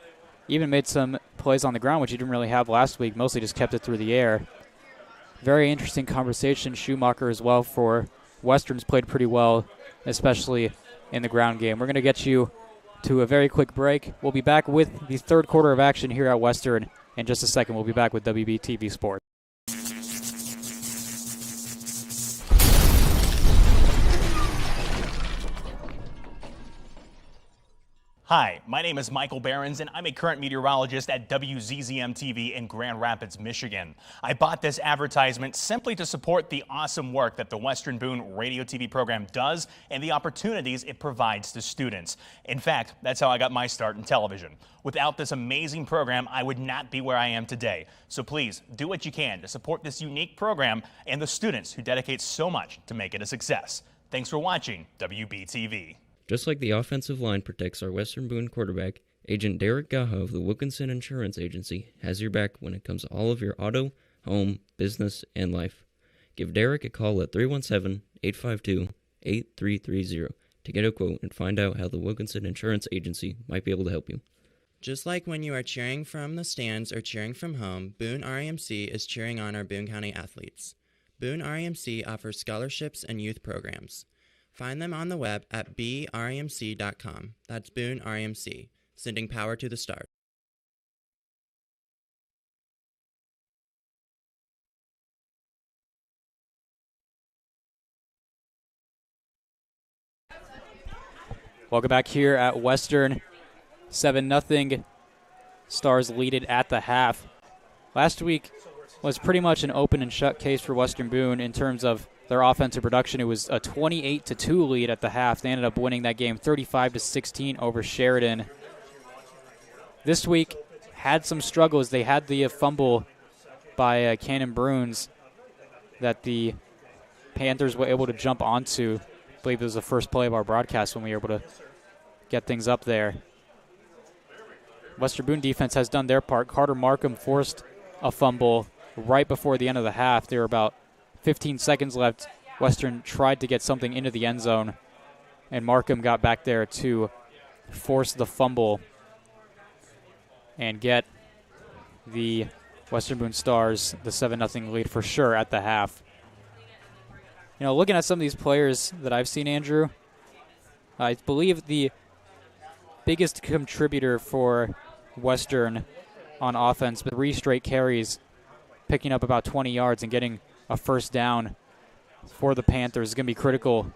even made some plays on the ground, which he didn't really have last week, mostly just kept it through the air. Very interesting conversation. Schumacher as well for Western's played pretty well, especially in the ground game. We're going to get you to a very quick break. We'll be back with the third quarter of action here at Western in just a second. We'll be back with WBTV Sports. Hi, my name is Michael Behrens, and I'm a current meteorologist at WZZM-TV in Grand Rapids, Michigan. I bought this advertisement simply to support the awesome work that the Western Boone radio TV program does and the opportunities it provides to students. In fact, that's how I got my start in television. Without this amazing program, I would not be where I am today. So please, do what you can to support this unique program and the students who dedicate so much to make it a success. Thanks for watching WBTV. Just like the offensive line protects our Western Boone quarterback, Agent Derek Gaha of the Wilkinson Insurance Agency has your back when it comes to all of your auto, home, business, and life. Give Derek a call at 317-852-8330 to get a quote and find out how the Wilkinson Insurance Agency might be able to help you. Just like when you are cheering from the stands or cheering from home, Boone REMC is cheering on our Boone County athletes. Boone REMC offers scholarships and youth programs. Find them on the web at bremc.com. That's Boone REMC, sending power to the stars. Welcome back here at Western. 7-0. Stars lead it at the half. Last week was pretty much an open and shut case for Western Boone in terms of their offensive production. It was a 28-2 lead at the half. They ended up winning that game 35-16 over Sheridan. This week had some struggles. They had the fumble by Cannon Bruins that the Panthers were able to jump onto. I believe it was the first play of our broadcast when we were able to get things up there. Western Boone defense has done their part. Carter Markham forced a fumble right before the end of the half. There were about 15 seconds left. Western tried to get something into the end zone, and Markham got back there to force the fumble and get the Western Boone Stars the 7-0 lead for sure at the half. You know, looking at some of these players that I've seen, Andrew, I believe the biggest contributor for Western on offense, with 3 straight carries, picking up about 20 yards and getting a first down for the Panthers is going to be critical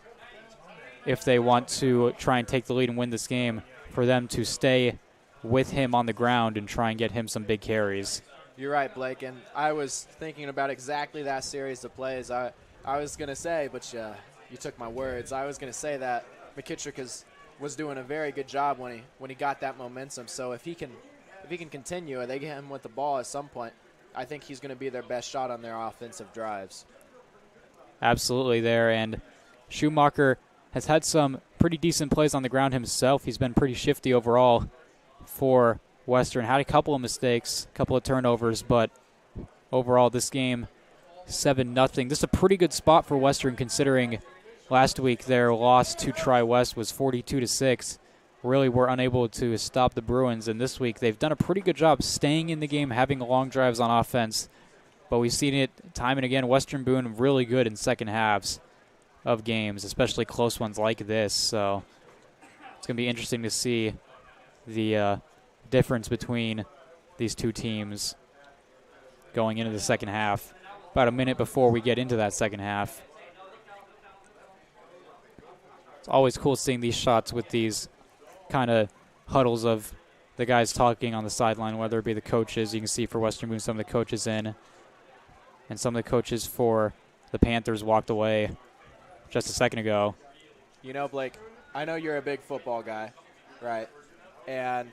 if they want to try and take the lead and win this game, for them to stay with him on the ground and try and get him some big carries. You're right, Blake, and I was thinking about exactly that series of plays. I was going to say, but you took my words. I was going to say that McKittrick was doing a very good job when he got that momentum. So if he can continue and they get him with the ball at some point, I think he's going to be their best shot on their offensive drives. Absolutely there, and Schumacher has had some pretty decent plays on the ground himself. He's been pretty shifty overall for Western. Had a couple of mistakes, a couple of turnovers, but overall this game 7-0. This is a pretty good spot for Western, considering last week their loss to Tri-West was 42-6. Really were unable to stop the Bruins, and this week they've done a pretty good job staying in the game, having long drives on offense. But we've seen it time and again. Western Boone really good in second halves of games, especially close ones like this. So it's going to be interesting to see the difference between these two teams going into the second half. About a minute before we get into that second half. It's always cool seeing these shots with these kind of huddles of the guys talking on the sideline, whether it be the coaches. You can see for Western Boone some of the coaches in, and some of the coaches for the Panthers walked away just a second ago. You know, Blake, I know you're a big football guy, right? And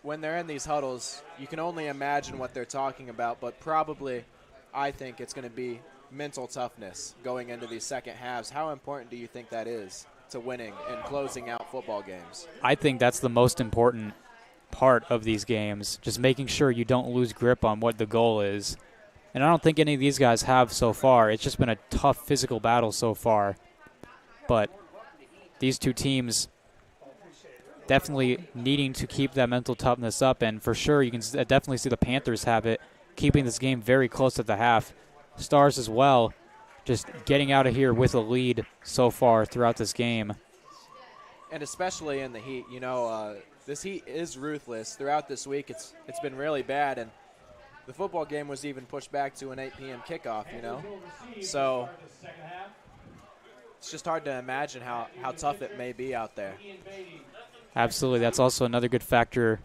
when they're in these huddles, you can only imagine what they're talking about, but probably I think it's going to be mental toughness going into these second halves. How important do you think that is to winning and closing out football games? I think that's the most important part of these games, just making sure you don't lose grip on what the goal is. And I don't think any of these guys have so far. It's just been a tough physical battle so far. But these two teams definitely needing to keep that mental toughness up, and for sure you can definitely see the Panthers have it, keeping this game very close at the half. Stars as well, just getting out of here with a lead so far throughout this game. And especially in the heat, you know, this heat is ruthless. Throughout this week, it's been really bad, and the football game was even pushed back to an 8 p.m. kickoff, you know. So it's just hard to imagine how tough it may be out there. Absolutely. That's also another good factor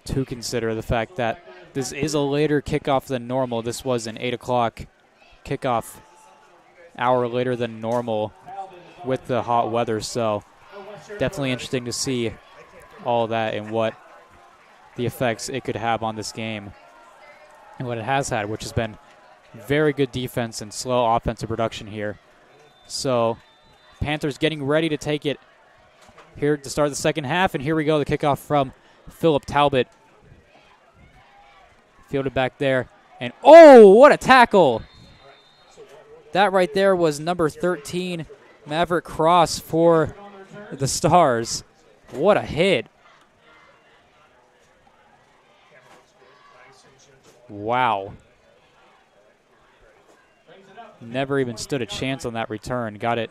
to consider, the fact that this is a later kickoff than normal. This was an 8 o'clock kickoff, hour later than normal with the hot weather. So definitely interesting to see all that and what the effects it could have on this game and what it has had, which has been very good defense and slow offensive production here. So Panthers getting ready to take it here to start the second half, and here we go, the kickoff from Philip Talbot. Fielded back there, and oh, what a tackle! That right there was number 13, Maverick Cross for the Stars. What a hit. Wow. Never even stood a chance on that return. Got it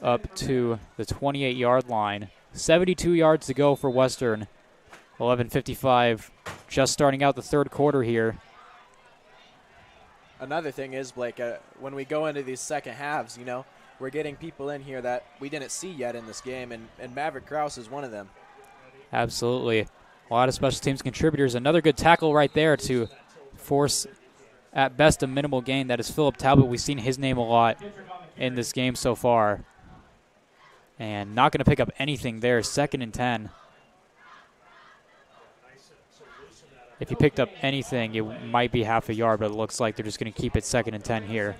up to the 28-yard line. 72 yards to go for Western. 11:55, just starting out the third quarter here. Another thing is, Blake, when we go into these second halves, you know, we're getting people in here that we didn't see yet in this game, and Maverick Krause is one of them. Absolutely. A lot of special teams contributors. Another good tackle right there to force, at best, a minimal gain. That is Philip Talbot. We've seen his name a lot in this game so far. And not going to pick up anything there. 2nd and 10. If you picked up anything, it might be half a yard, but it looks like they're just going to keep it 2nd and 10 here.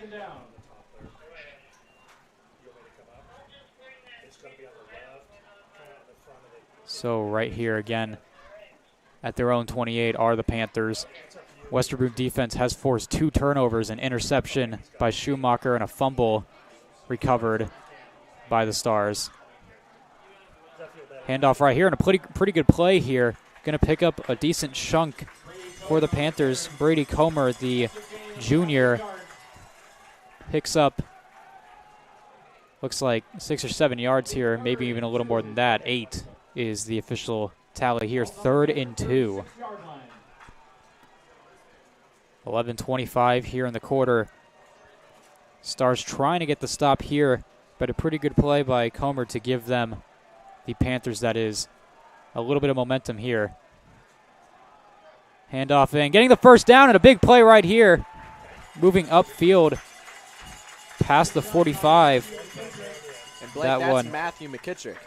So right here again at their own 28 are the Panthers. Western Boone defense has forced 2 turnovers, an interception by Schumacher and a fumble recovered by the Stars. Handoff right here, and a pretty good play here. Going to pick up a decent chunk for the Panthers. Brady Comer, the junior, picks up, looks like 6 or 7 yards here, maybe even a little more than that. 8 is the official tally here. 3rd and 2. 11:25 here in the quarter. Stars trying to get the stop here, but a pretty good play by Comer to give them, the Panthers that is, a little bit of momentum here. Handoff in, getting the first down, and a big play right here. Moving upfield past the 45. And Blake, that's Matthew McKittrick.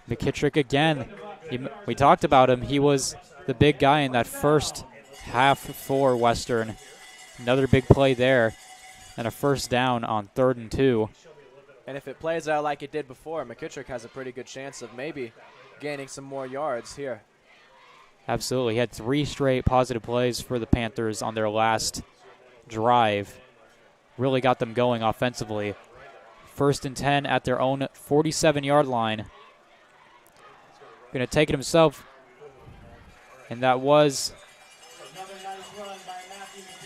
McKittrick again. We talked about him. He was the big guy in that first half for Western. Another big play there, and a first down on 3rd and 2. And if it plays out like it did before, McKittrick has a pretty good chance of maybe gaining some more yards here. Absolutely. He had 3 straight positive plays for the Panthers on their last drive. Really got them going offensively. 1st and 10 at their own 47-yard line. Going to take it himself. And that was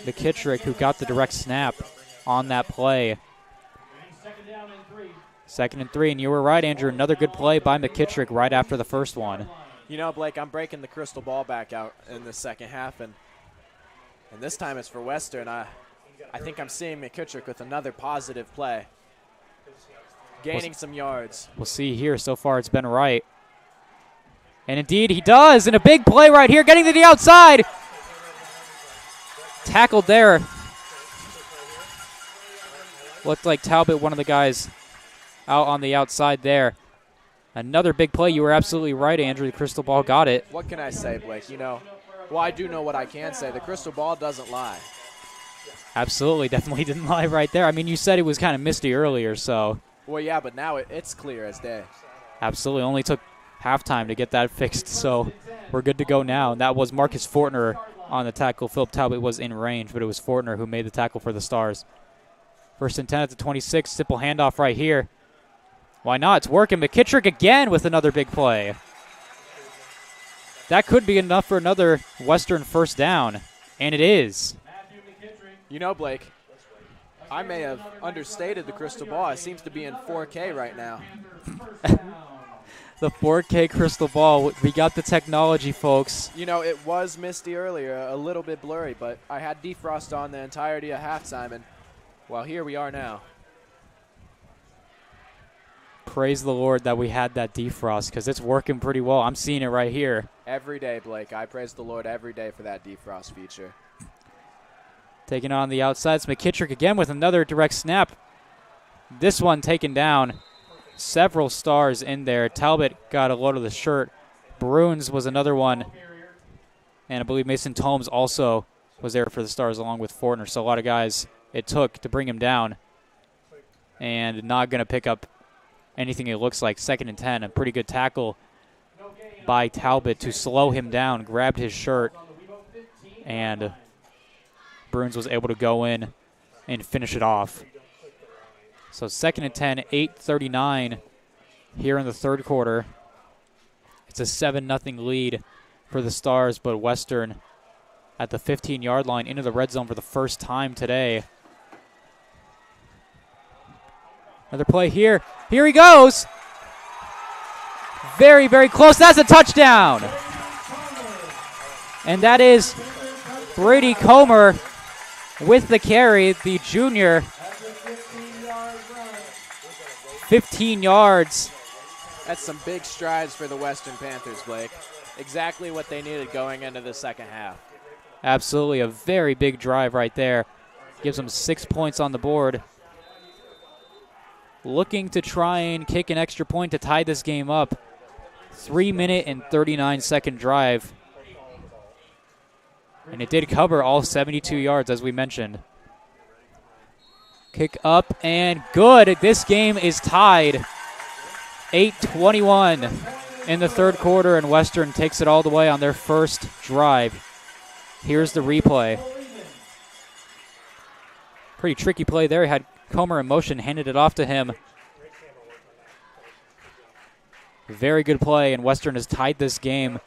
McKittrick who got the direct snap on that play. 2nd and 3, and you were right, Andrew. Another good play by McKittrick right after the first one. You know, Blake, I'm breaking the crystal ball back out in the second half, and this time it's for Western. I think I'm seeing McKittrick with another positive play, gaining some yards. We'll see here. So far it's been right. And indeed he does, and a big play right here, getting to the outside. Tackled there. Looked like Talbot, one of the guys out on the outside there. Another big play. You were absolutely right, Andrew. The crystal ball got it. What can I say, Blake? You know, well, I do know what I can say. The crystal ball doesn't lie. Absolutely. Definitely didn't lie right there. I mean, you said it was kind of misty earlier, so. Well, yeah, but now it's clear as day. Absolutely. Only took halftime to get that fixed, so we're good to go now. And that was Marcus Fortner on the tackle. Philip Talbot was in range, but it was Fortner who made the tackle for the Stars. 1st and 10 at the 26. Simple handoff right here. Why not? It's working. McKittrick again with another big play. That could be enough for another Western first down, and it is. You know, Blake, I may have understated the crystal ball. It seems to be in 4K right now. The 4K crystal ball. We got the technology, folks. You know, it was misty earlier, a little bit blurry, but I had defrost on the entirety of halftime, and, well, here we are now. Praise the Lord that we had that defrost, because it's working pretty well. I'm seeing it right here. Every day, Blake. I praise the Lord every day for that defrost feature. Taking on the outside. It's McKittrick again with another direct snap. This one taken down. Several Stars in there. Talbot got a load of the shirt. Bruins was another one. And I believe Mason Tomes also was there for the Stars along with Fortner. So a lot of guys it took to bring him down. And not going to pick up anything it looks like. 2nd and 10. A pretty good tackle by Talbot to slow him down. Grabbed his shirt. And Bruins was able to go in and finish it off. So 2nd and 10, 8:39 here in the third quarter. It's a 7-0 lead for the Stars, but Western at the 15-yard line into the red zone for the first time today. Another play here. Here he goes. Very, very close. That's a touchdown. And that is Brady Comer with the carry, the junior. 15 yards. That's some big strides for the Western Panthers, Blake. Exactly what they needed going into the second half. Absolutely, a very big drive right there. Gives them 6 points on the board. Looking to try and kick an extra point to tie this game up. 3-minute and 39-second drive. And it did cover all 72 yards, as we mentioned. Kick up and good. This game is tied. 8:21 in the third quarter, and Western takes it all the way on their first drive. Here's the replay. Pretty tricky play there. He had Comer in motion, handed it off to him. Very good play, and Western has tied this game.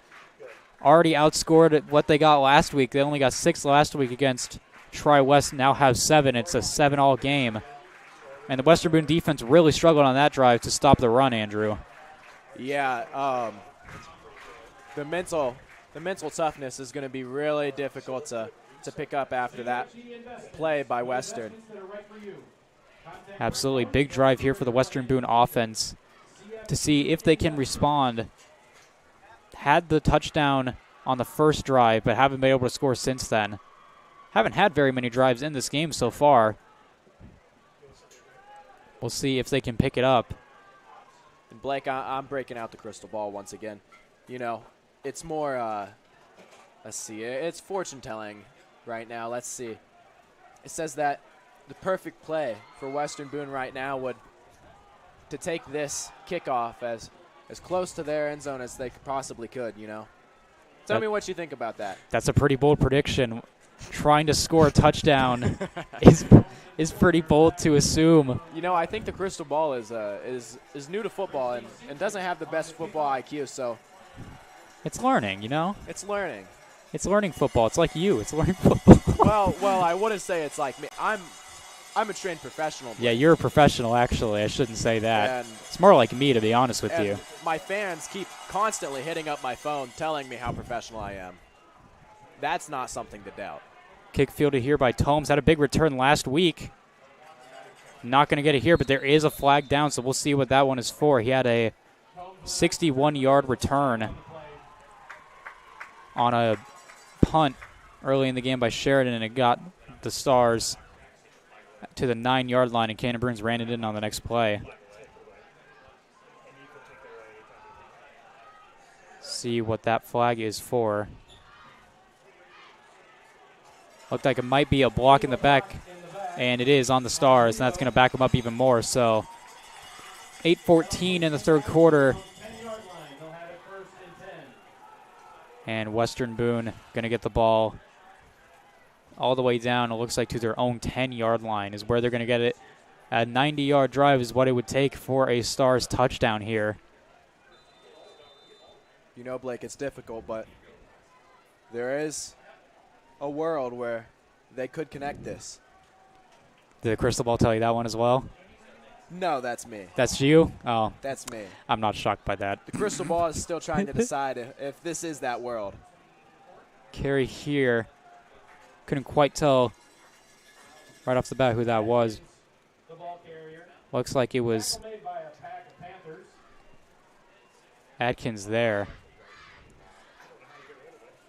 Already outscored what they got last week. They only got 6 last week against Tri-West, now have 7. It's a 7-all game. And the Western Boone defense really struggled on that drive to stop the run, Andrew. Yeah, the mental toughness is going to be really difficult to pick up after that play by Western. Absolutely. Big drive here for the Western Boone offense to see if they can respond. Had the touchdown on the first drive, but haven't been able to score since then. Haven't had very many drives in this game so far. We'll see if they can pick it up. And Blake, I'm breaking out the crystal ball once again. You know, it's more, let's see, it's fortune telling right now. Let's see. It says that the perfect play for Western Boone right now would to take this kickoff as close to their end zone as they possibly could, you know. Tell me what you think about that. That's a pretty bold prediction. Trying to score a touchdown is pretty bold to assume. You know, I think the crystal ball is new to football and doesn't have the best football IQ, so it's learning, you know? It's learning. It's learning football. It's like you. It's learning football. well, I wouldn't say it's like me. I'm a trained professional. Yeah, you're a professional, actually. I shouldn't say that. And it's more like me, to be honest with you. My fans keep constantly hitting up my phone telling me how professional I am. That's not something to doubt. Kick fielded here by Tomes. Had a big return last week. Not going to get it here, but there is a flag down, so we'll see what that one is for. He had a 61-yard return on a punt early in the game by Sheridan, and it got the Stars to the 9-yard line, and Cannon Bruins ran it in on the next play. See what that flag is for. Looked like it might be a block in the back, and it is on the Stars, and that's going to back them up even more. So 8:14 in the third quarter. And Western Boone going to get the ball all the way down, it looks like, to their own 10-yard line is where they're going to get it. A 90-yard drive is what it would take for a Stars touchdown here. You know, Blake, it's difficult, but there is a world where they could connect this. Did the crystal ball tell you that one as well? No, that's me. That's you? Oh. That's me. I'm not shocked by that. The crystal ball is still trying to decide if this is that world. Carry here. Couldn't quite tell right off the bat who that was. Looks like it was Atkins there.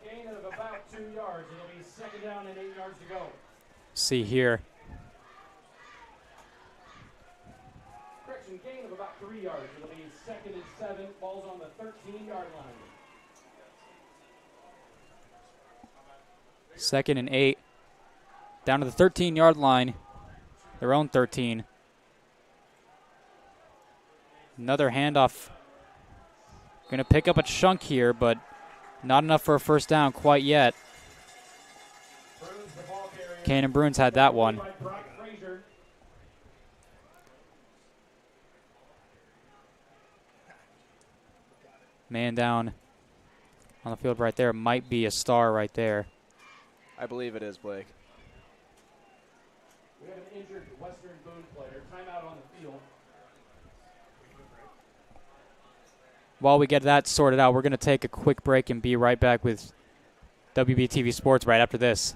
Gain of about 2 yards. It'll be second down and 8 yards to go. See here. Correction, gain of about 3 yards. It'll be second and 7. Ball's on the 13-yard line. Second and 8. Down to the 13-yard line. Their own 13. Another handoff. Going to pick up a chunk here, but not enough for a first down quite yet. Cannon Bruins had that one. Man down on the field right there. Might be a Star right there. I believe it is, Blake. We have an injured Western Boone player. Timeout on the field. While we get that sorted out, we're going to take a quick break and be right back with WBTV Sports right after this.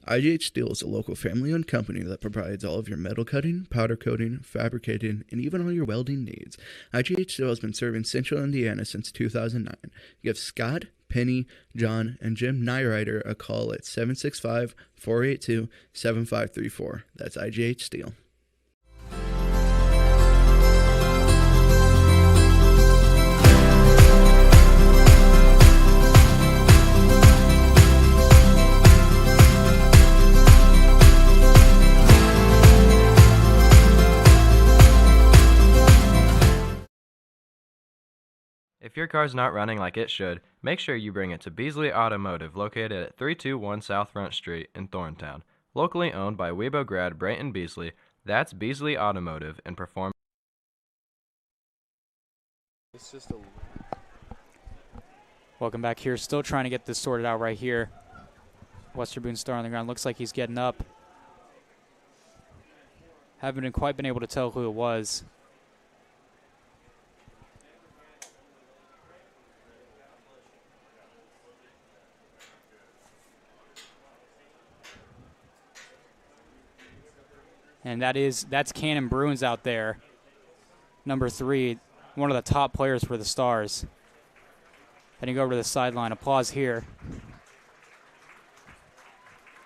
IGH Steel is a local family-owned company that provides all of your metal cutting, powder coating, fabricating, and even all your welding needs. IGH Steel has been serving Central Indiana since 2009. Give Scott, Penny, John, and Jim Nyrider a call at 765-482-7534. That's IGH Steel. If your car's not running like it should, make sure you bring it to Beasley Automotive, located at 321 South Front Street in Thorntown. Locally owned by Webo grad Brayton Beasley, that's Beasley Automotive, and perform. It's just Welcome back here. Still trying to get this sorted out right here. Western Boone Star on the ground. Looks like he's getting up. Haven't quite been able to tell who it was. And that's Cannon Bruins out there. Number 3, one of the top players for the Stars. Heading over to the sideline. Applause here.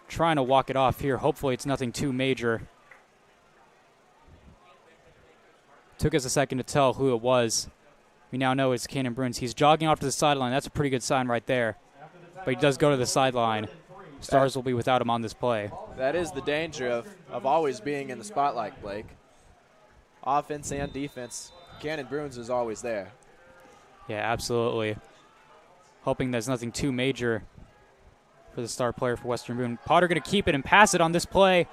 Trying to walk it off here. Hopefully it's nothing too major. Took us a second to tell who it was. We now know it's Cannon Bruins. He's jogging off to the sideline. That's a pretty good sign right there. But he does go to the sideline. Stars will be without him on this play. That is the danger of always being in the spotlight, Blake. Offense and defense. Cannon Bruins is always there. Yeah, absolutely. Hoping there's nothing too major for the star player for Western Boone. Potter going to keep it and pass it on this play.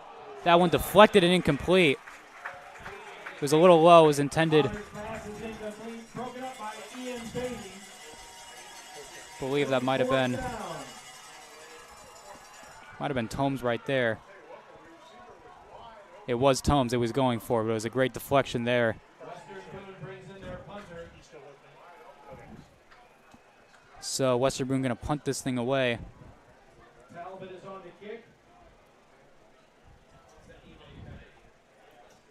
That one deflected and incomplete. It was a little low as intended. Believe that might have been Tomes right there. It was Tomes it was going for, but it was a great deflection there. So Western Boone going to punt this thing away.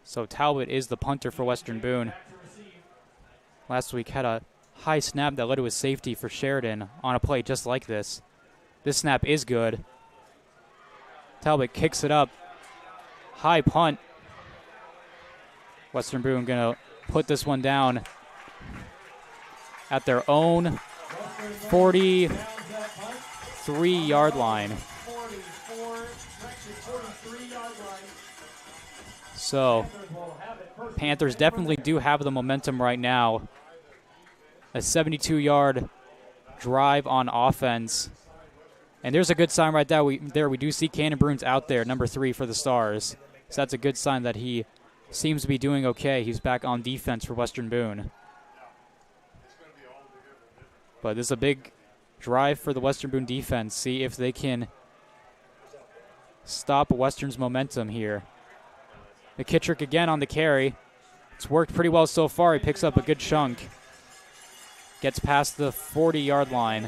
So Talbot is the punter for Western Boone. Last week had a high snap that led to a safety for Sheridan on a play just like this. This snap is good. Talbot kicks it up. High punt. Western Boone going to put this one down at their own 43-yard line. So, Panthers definitely do have the momentum right now. A 72-yard drive on offense. And there's a good sign right there. We do see Cannon Bruins out there, number 3 for the Stars. So that's a good sign that he seems to be doing okay. He's back on defense for Western Boone. But this is a big drive for the Western Boone defense. See if they can stop Western's momentum here. McKittrick again on the carry. It's worked pretty well so far. He picks up a good chunk. Gets past the 40-yard line.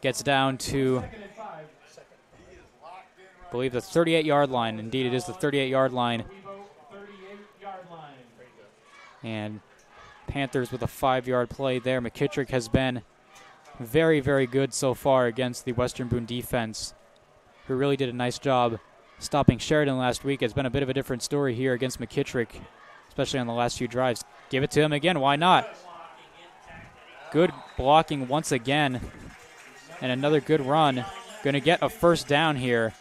Gets down to, I believe, the 38-yard line. Indeed, it is the 38-yard line. And Panthers with a 5-yard play there. McKittrick has been very, very good so far against the Western Boone defense, who really did a nice job stopping Sheridan last week. It's been a bit of a different story here against McKittrick, especially on the last few drives. Give it to him again. Why not? Good blocking once again. And another good run. Going to get a first down here.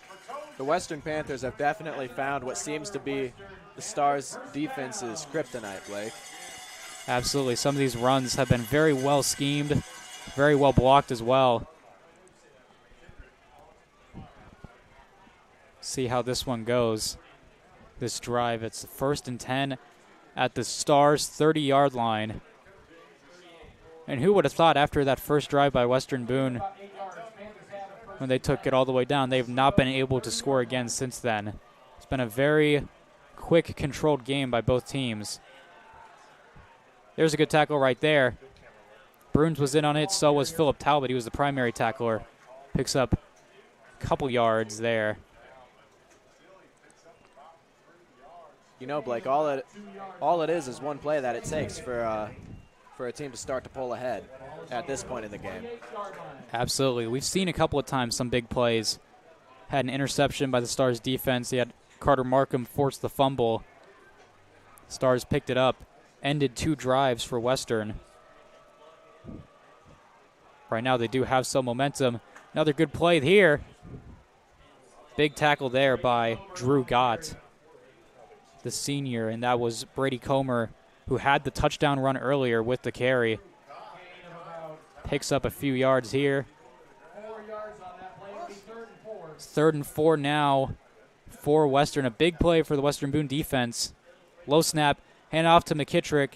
The Western Panthers have definitely found what seems to be the Stars' defense's kryptonite, Blake. Absolutely. Some of these runs have been very well schemed, very well blocked as well. See how this one goes. This drive, it's 1st and 10 at the Stars' 30-yard line. And who would have thought after that first drive by Western Boone, when they took it all the way down, they've not been able to score again since then. It's been a very quick, controlled game by both teams. There's a good tackle right there. Bruins was in on it, so was Philip Talbot. He was the primary tackler. Picks up couple yards there. You know, Blake, all it is one play that it takes for a team to start to pull ahead at this point in the game. Absolutely. We've seen a couple of times some big plays. Had an interception by the Stars defense. He had Carter Markham force the fumble. Stars picked it up. Ended 2 drives for Western. Right now they do have some momentum. Another good play here. Big tackle there by Drew Gott, the senior, and that was Brady Comer, who had the touchdown run earlier with the carry. Picks up a few yards here. 3rd and 4 now for Western. A big play for the Western Boone defense. Low snap, hand off to McKittrick,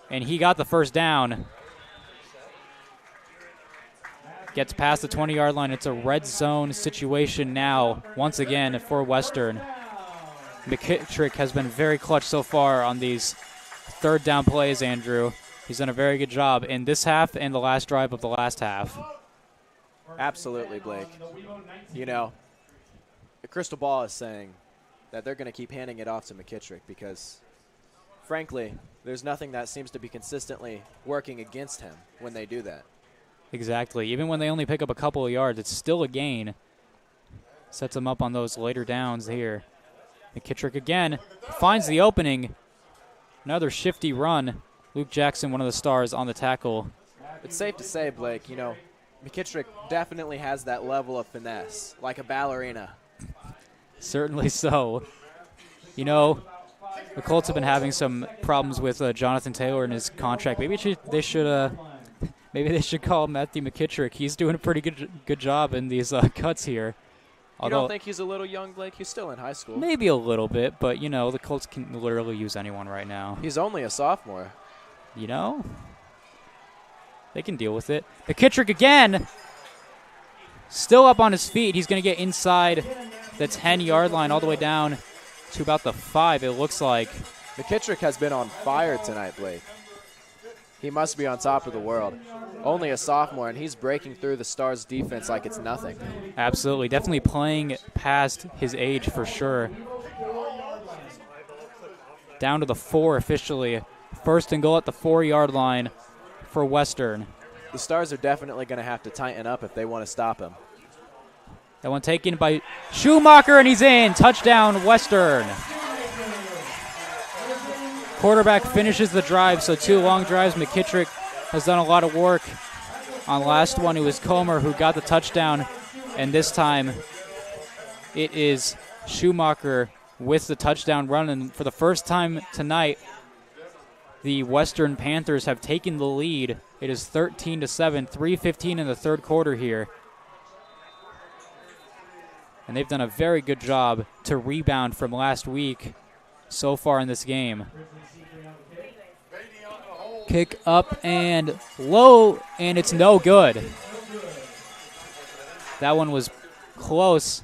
and he got the first down. Gets past the 20-yard line. It's a red zone situation now, once again, for Western. McKittrick has been very clutch so far on these 3rd down plays, Andrew. He's done a very good job in this half and the last drive of the last half. Absolutely, Blake. You know, the crystal ball is saying that they're going to keep handing it off to McKittrick because, frankly, there's nothing that seems to be consistently working against him when they do that. Exactly. Even when they only pick up a couple of yards, it's still a gain. Sets them up on those later downs here. McKittrick again finds the opening. Another shifty run. Luke Jackson, one of the Stars, on the tackle. It's safe to say, Blake, you know, McKittrick definitely has that level of finesse, like a ballerina. Certainly so. You know, the Colts have been having some problems with Jonathan Taylor and his contract. Maybe they should call Matthew McKittrick. He's doing a pretty good job in these cuts here. Although, you don't think he's a little young, Blake? He's still in high school. Maybe a little bit, but, you know, the Colts can literally use anyone right now. He's only a sophomore. You know? They can deal with it. McKittrick again. Still up on his feet. He's going to get inside the 10-yard line all the way down to about the 5, it looks like. McKittrick has been on fire tonight, Blake. He must be on top of the world. Only a sophomore, and he's breaking through the Stars' defense like it's nothing. Absolutely. Definitely playing past his age for sure. Down to the 4 officially. 1st and goal at the 4-yard line for Western. The Stars are definitely going to have to tighten up if they want to stop him. That one taken by Schumacher, and he's in. Touchdown, Western. Quarterback finishes the drive, so 2 long drives. McKittrick has done a lot of work. On the last one, it was Comer who got the touchdown, and this time it is Schumacher with the touchdown run. And for the first time tonight, the Western Panthers have taken the lead. It is 13-7, 3:15 in the 3rd quarter here. And they've done a very good job to rebound from last week so far in this game. Kick up and low, and it's no good. That one was close.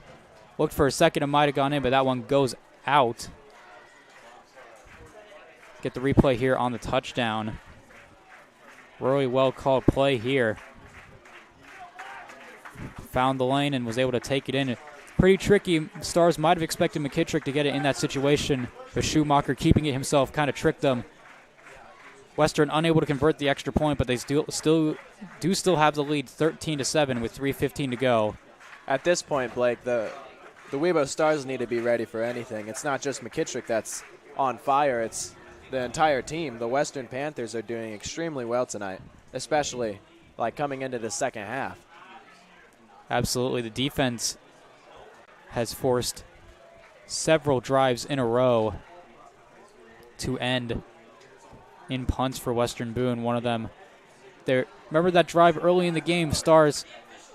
Looked for a second, it might have gone in, but that one goes out. Get the replay here on the touchdown. Really well called play here. Found the lane and was able to take it in. Pretty tricky. Stars might have expected McKittrick to get it in that situation, but Schumacher keeping it himself kind of tricked them. Western unable to convert the extra point, but they still have the lead 13-7 with 3:15 to go. At this point, Blake, the Webo Stars need to be ready for anything. It's not just McKittrick that's on fire. It's the entire team. The Western Panthers are doing extremely well tonight, especially like coming into the second half. Absolutely. The defense has forced several drives in a row to end in punts for Western Boone. One of them, remember that drive early in the game, Stars,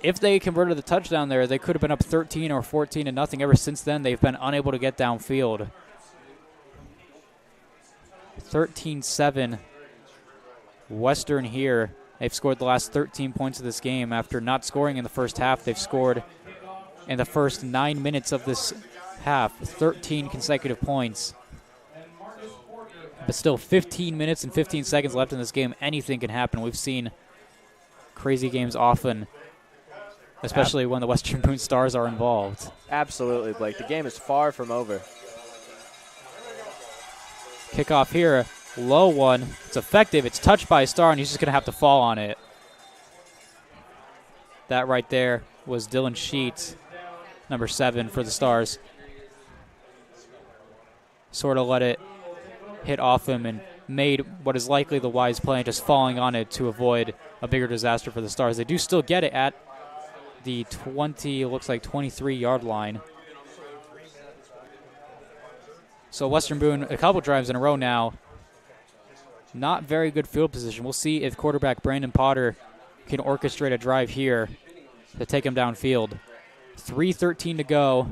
if they converted the touchdown there, they could have been up 13 or 14-0. Ever since then, they've been unable to get downfield. 13-7. Western here. They've scored the last 13 points of this game. After not scoring in the first half, they've scored in the first 9 minutes of this half 13 consecutive points. But still 15 minutes and 15 seconds left in this game. Anything can happen. We've seen crazy games often especially when the Western Boone Stars are involved. Absolutely, Blake. The game is far from over. Kickoff here, low one. It's effective. It's touched by a Star, and he's just going to have to fall on it. That right there was Dylan Sheets, number 7 for the Stars. Sort of let it hit off him and made what is likely the wise play, just falling on it to avoid a bigger disaster for the Stars. They do still get it at the 20, looks like 23-yard line. So Western Boone, a couple drives in a row now. Not very good field position. We'll see if quarterback Brandon Potter can orchestrate a drive here to take him downfield. 3:13 to go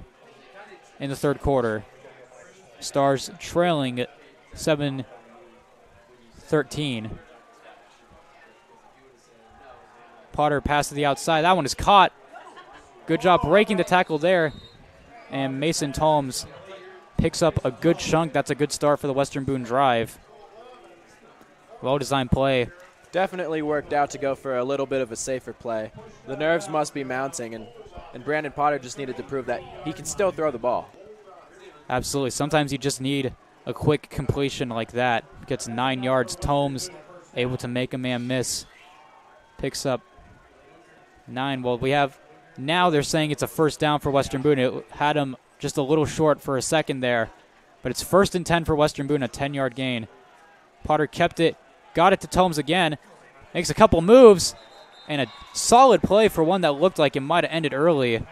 in the third quarter. Stars trailing 7-13. Potter pass to the outside. That one is caught. Good job breaking the tackle there. And Mason Tomes picks up a good chunk. That's a good start for the Western Boone drive. Well-designed play. Definitely worked out to go for a little bit of a safer play. The nerves must be mounting, and Brandon Potter just needed to prove that he can still throw the ball. Absolutely. Sometimes you just need a quick completion like that. Gets 9 yards. Tomes able to make a man miss. Picks up 9. Well, we have now they're saying it's a first down for Western Boone. It had him just a little short for a second there. But it's 1st and 10 for Western Boone, a 10-yard gain. Potter kept it, got it to Tomes again, makes a couple moves, and a solid play for one that looked like it might have ended early.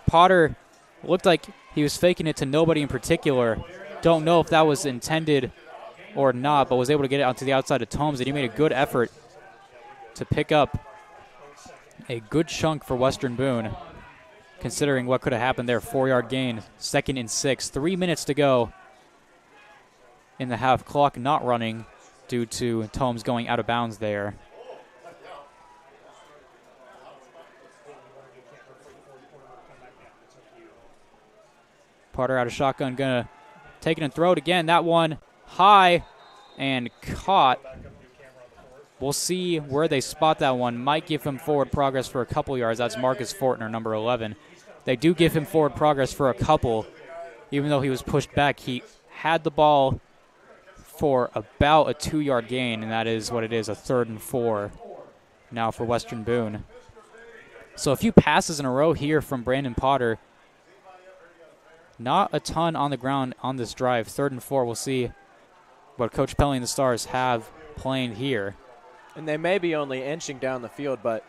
Potter looked like he was faking it to nobody in particular. Don't know if that was intended or not, but was able to get it onto the outside of Tomes, and he made a good effort to pick up a good chunk for Western Boone, considering what could have happened there. 4-yard gain, 2nd and 6. 3 minutes to go in the half. Clock not running due to Tomes going out of bounds there. Potter out of shotgun, gonna take it and throw it again. That one high and caught. We'll see where they spot that one. Might give him forward progress for a couple yards. That's Marcus Fortner, number 11. They do give him forward progress for a couple, even though he was pushed back. He had the ball for about a 2-yard gain, and that is what it is, a 3rd and 4 now for Western Boone. So a few passes in a row here from Brandon Potter. Not a ton on the ground on this drive. 3rd and 4. We'll see what Coach Pelly and the Stars have playing here. And they may be only inching down the field, but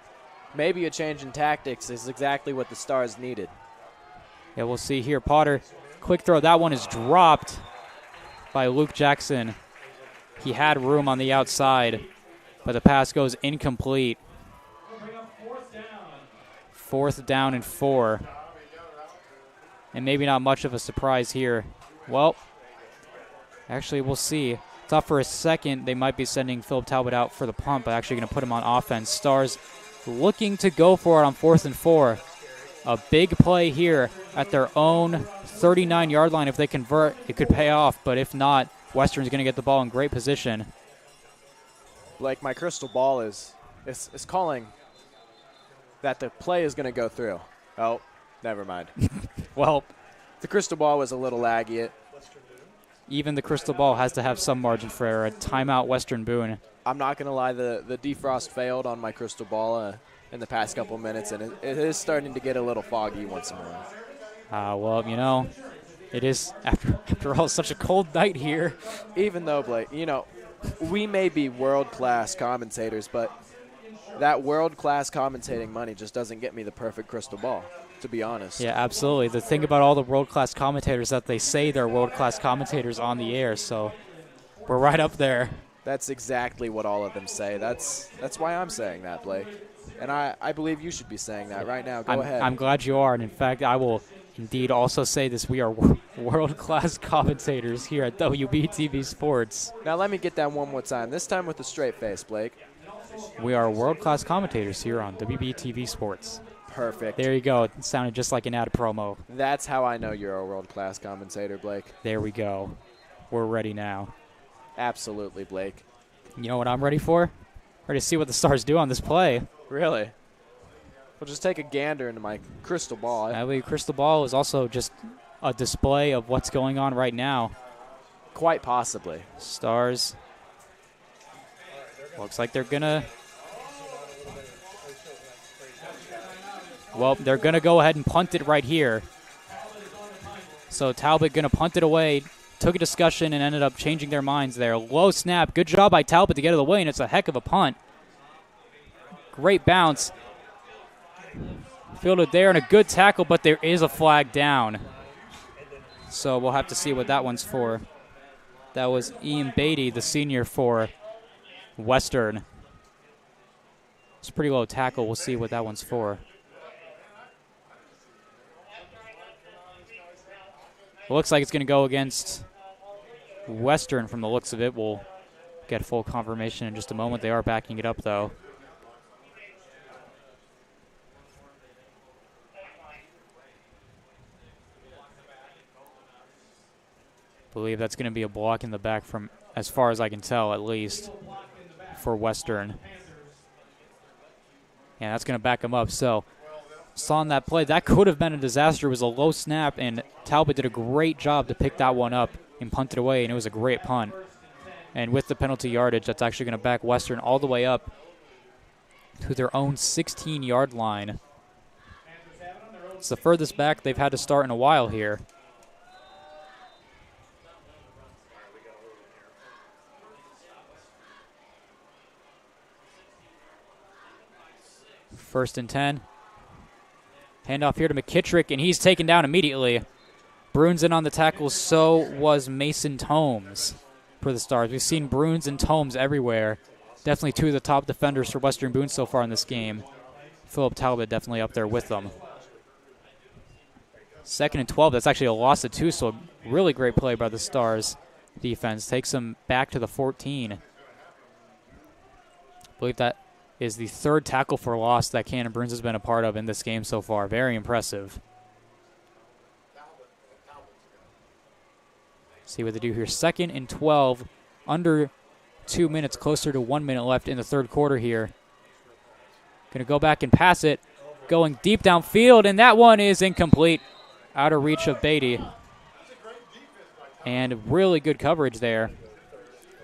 maybe a change in tactics is exactly what the Stars needed. Yeah, we'll see here. Potter, quick throw. That one is dropped by Luke Jackson. He had room on the outside, but the pass goes incomplete. 4th down and 4. And maybe not much of a surprise here. Well, actually, we'll see. Thought for a second they might be sending Philip Talbot out for the punt, but actually going to put him on offense. Stars looking to go for it on 4th and 4. A big play here at their own 39-yard line. If they convert, it could pay off, but if not, Western's going to get the ball in great position. Blake, my crystal ball is calling that the play is going to go through. Oh, never mind. Well, the crystal ball was a little laggy. Even the crystal ball has to have some margin for error. A timeout, Western Boone. I'm not going to lie, the defrost failed on my crystal ball in the past couple minutes, and it is starting to get a little foggy once more. Well, you know, it is, after all, such a cold night here. Even though, Blake, you know, we may be world-class commentators, but that world-class commentating money just doesn't get me the perfect crystal ball, to be honest. Yeah, absolutely. The thing about all the world-class commentators that they say they're world-class commentators on the air, so we're right up there. That's exactly what all of them say. That's why I'm saying that, Blake. And I believe you should be saying that right now. Go ahead. I'm glad you are. And, in fact, I will indeed also say this. We are world-class commentators here at WBTV Sports. Now let me get that one more time, this time with a straight face, Blake. We are world-class commentators here on WBTV Sports. Perfect. There you go. It sounded just like an ad promo. That's how I know you're a world-class commentator, Blake. There we go. We're ready now. Absolutely, Blake. You know what I'm ready for? Ready to see what the Stars do on this play. Really? We'll just take a gander into my crystal ball. That way, crystal ball is also just a display of what's going on right now. Quite possibly. Stars. Looks like they're gonna. Well, they're gonna go ahead and punt it right here. So Talbot gonna punt it away. Took a discussion and ended up changing their minds there. Low snap. Good job by Talbot to get it away, and it's a heck of a punt. Great bounce. Fielded there and a good tackle, but there is a flag down. So we'll have to see what that one's for. That was Ian Beatty, the senior for Western. It's a pretty low tackle. We'll see what that one's for. It looks like it's going to go against Western from the looks of it. We'll get full confirmation in just a moment. They are backing it up, though. Believe that's going to be a block in the back from, as far as I can tell, at least, for Western. Yeah, that's going to back them up. So, saw on that play, that could have been a disaster. It was a low snap, and Talbot did a great job to pick that one up and punt it away, and it was a great punt. And with the penalty yardage, that's actually going to back Western all the way up to their own 16-yard line. It's the furthest back they've had to start in a while here. First and 10. Handoff here to McKittrick, and he's taken down immediately. Bruins in on the tackle, so was Mason Tomes for the Stars. We've seen Bruins and Tomes everywhere. Definitely two of the top defenders for Western Boone so far in this game. Philip Talbot definitely up there with them. Second and 12, that's actually a loss of 2, so really great play by the Stars defense. Takes them back to the 14. I believe that is the third tackle for loss that Cannon Bruins has been a part of in this game so far. Very impressive. See what they do here. Second and 12, under 2 minutes, closer to 1 minute left in the third quarter here. Going to go back and pass it. Going deep downfield, and that one is incomplete. Out of reach of Beatty. And really good coverage there.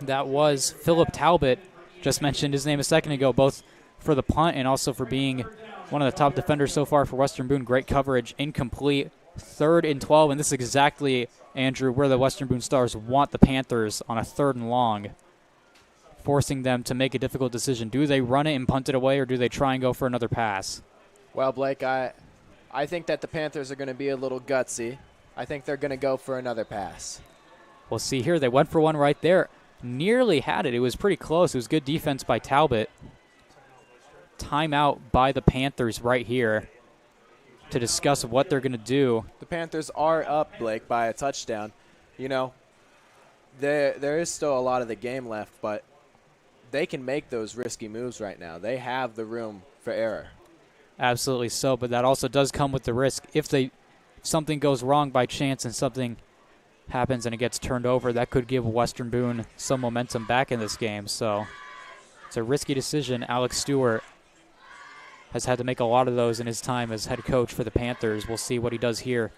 That was Philip Talbot. Just mentioned his name a second ago, both for the punt and also for being one of the top defenders so far for Western Boone. Great coverage, incomplete. Third and 12, and this is exactly, Andrew, where the Western Boone Stars want the Panthers on a third and long, forcing them to make a difficult decision. Do they run it and punt it away, or do they try and go for another pass? Well, Blake, I think that the Panthers are going to be a little gutsy. I think they're going to go for another pass. We'll see here. They went for one right there. Nearly had it. It was pretty close. It was good defense by Talbot. Timeout by the Panthers right here to discuss what they're going to do. The Panthers are up, Blake, by a touchdown. You know, there is still a lot of the game left, but they can make those risky moves right now. They have the room for error. Absolutely so, but that also does come with the risk. If something goes wrong by chance and something happens and it gets turned over, that could give Western Boone some momentum back in this game. So it's a risky decision. Alex Stewart has had to make a lot of those in his time as head coach for the Panthers. We'll see what he does here.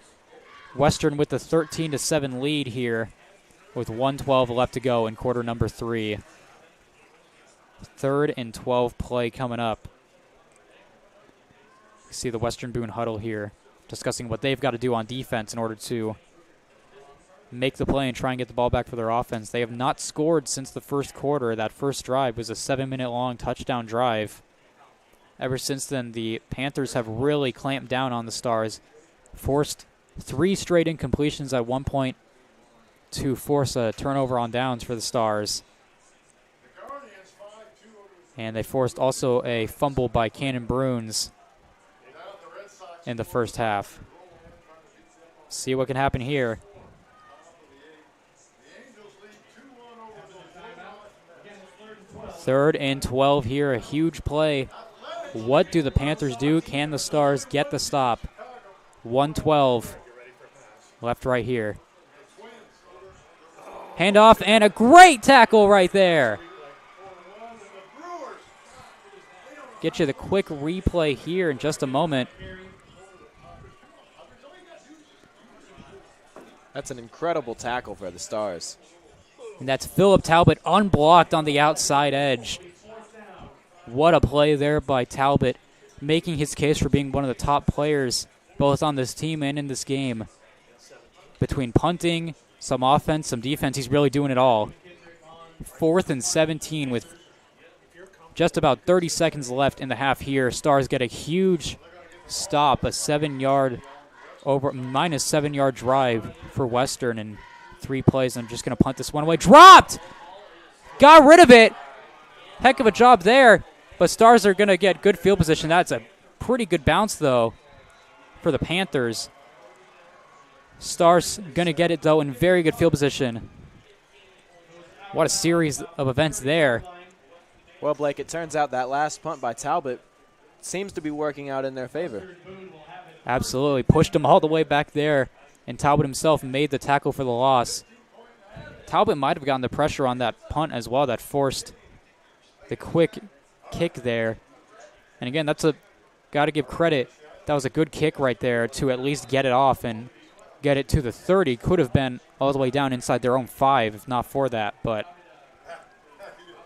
Western with the 13-7 lead here with 1:12 left to go in quarter number 3. Third and 12 play coming up. See the Western Boone huddle here discussing what they've got to do on defense in order to make the play and try and get the ball back for their offense. They have not scored since the first quarter. That first drive was a 7-minute-long touchdown drive. Ever since then, the Panthers have really clamped down on the Stars, forced 3 straight incompletions at one point to force a turnover on downs for the Stars. And they forced also a fumble by Cannon Bruins in the first half. See what can happen here. Third and 12 here, a huge play. What do the Panthers do? Can the Stars get the stop? 1:12 left right here. Handoff and a great tackle right there. get you the quick replay here in just a moment. That's an incredible tackle for the Stars. And that's Philip Talbot unblocked on the outside edge. What a play there by Talbot, making his case for being one of the top players both on this team and in this game. Between punting, some offense, some defense, he's really doing it all. 4th and 17 with just about 30 seconds left in the half here. Stars get a huge stop, a minus 7 yard drive for Western in 3 plays. I'm just going to punt this one away. Dropped! Got rid of it. Heck of a job there. But Stars are going to get good field position. That's a pretty good bounce, though, for the Panthers. Stars going to get it, though, in very good field position. What a series of events there. Well, Blake, it turns out that last punt by Talbot seems to be working out in their favor. Absolutely. Pushed him all the way back there, and Talbot himself made the tackle for the loss. Talbot might have gotten the pressure on that punt as well that forced the quick kick there. And again, got to give credit. That was a good kick right there to at least get it off and get it to the 30. Could have been all the way down inside their own 5 if not for that. But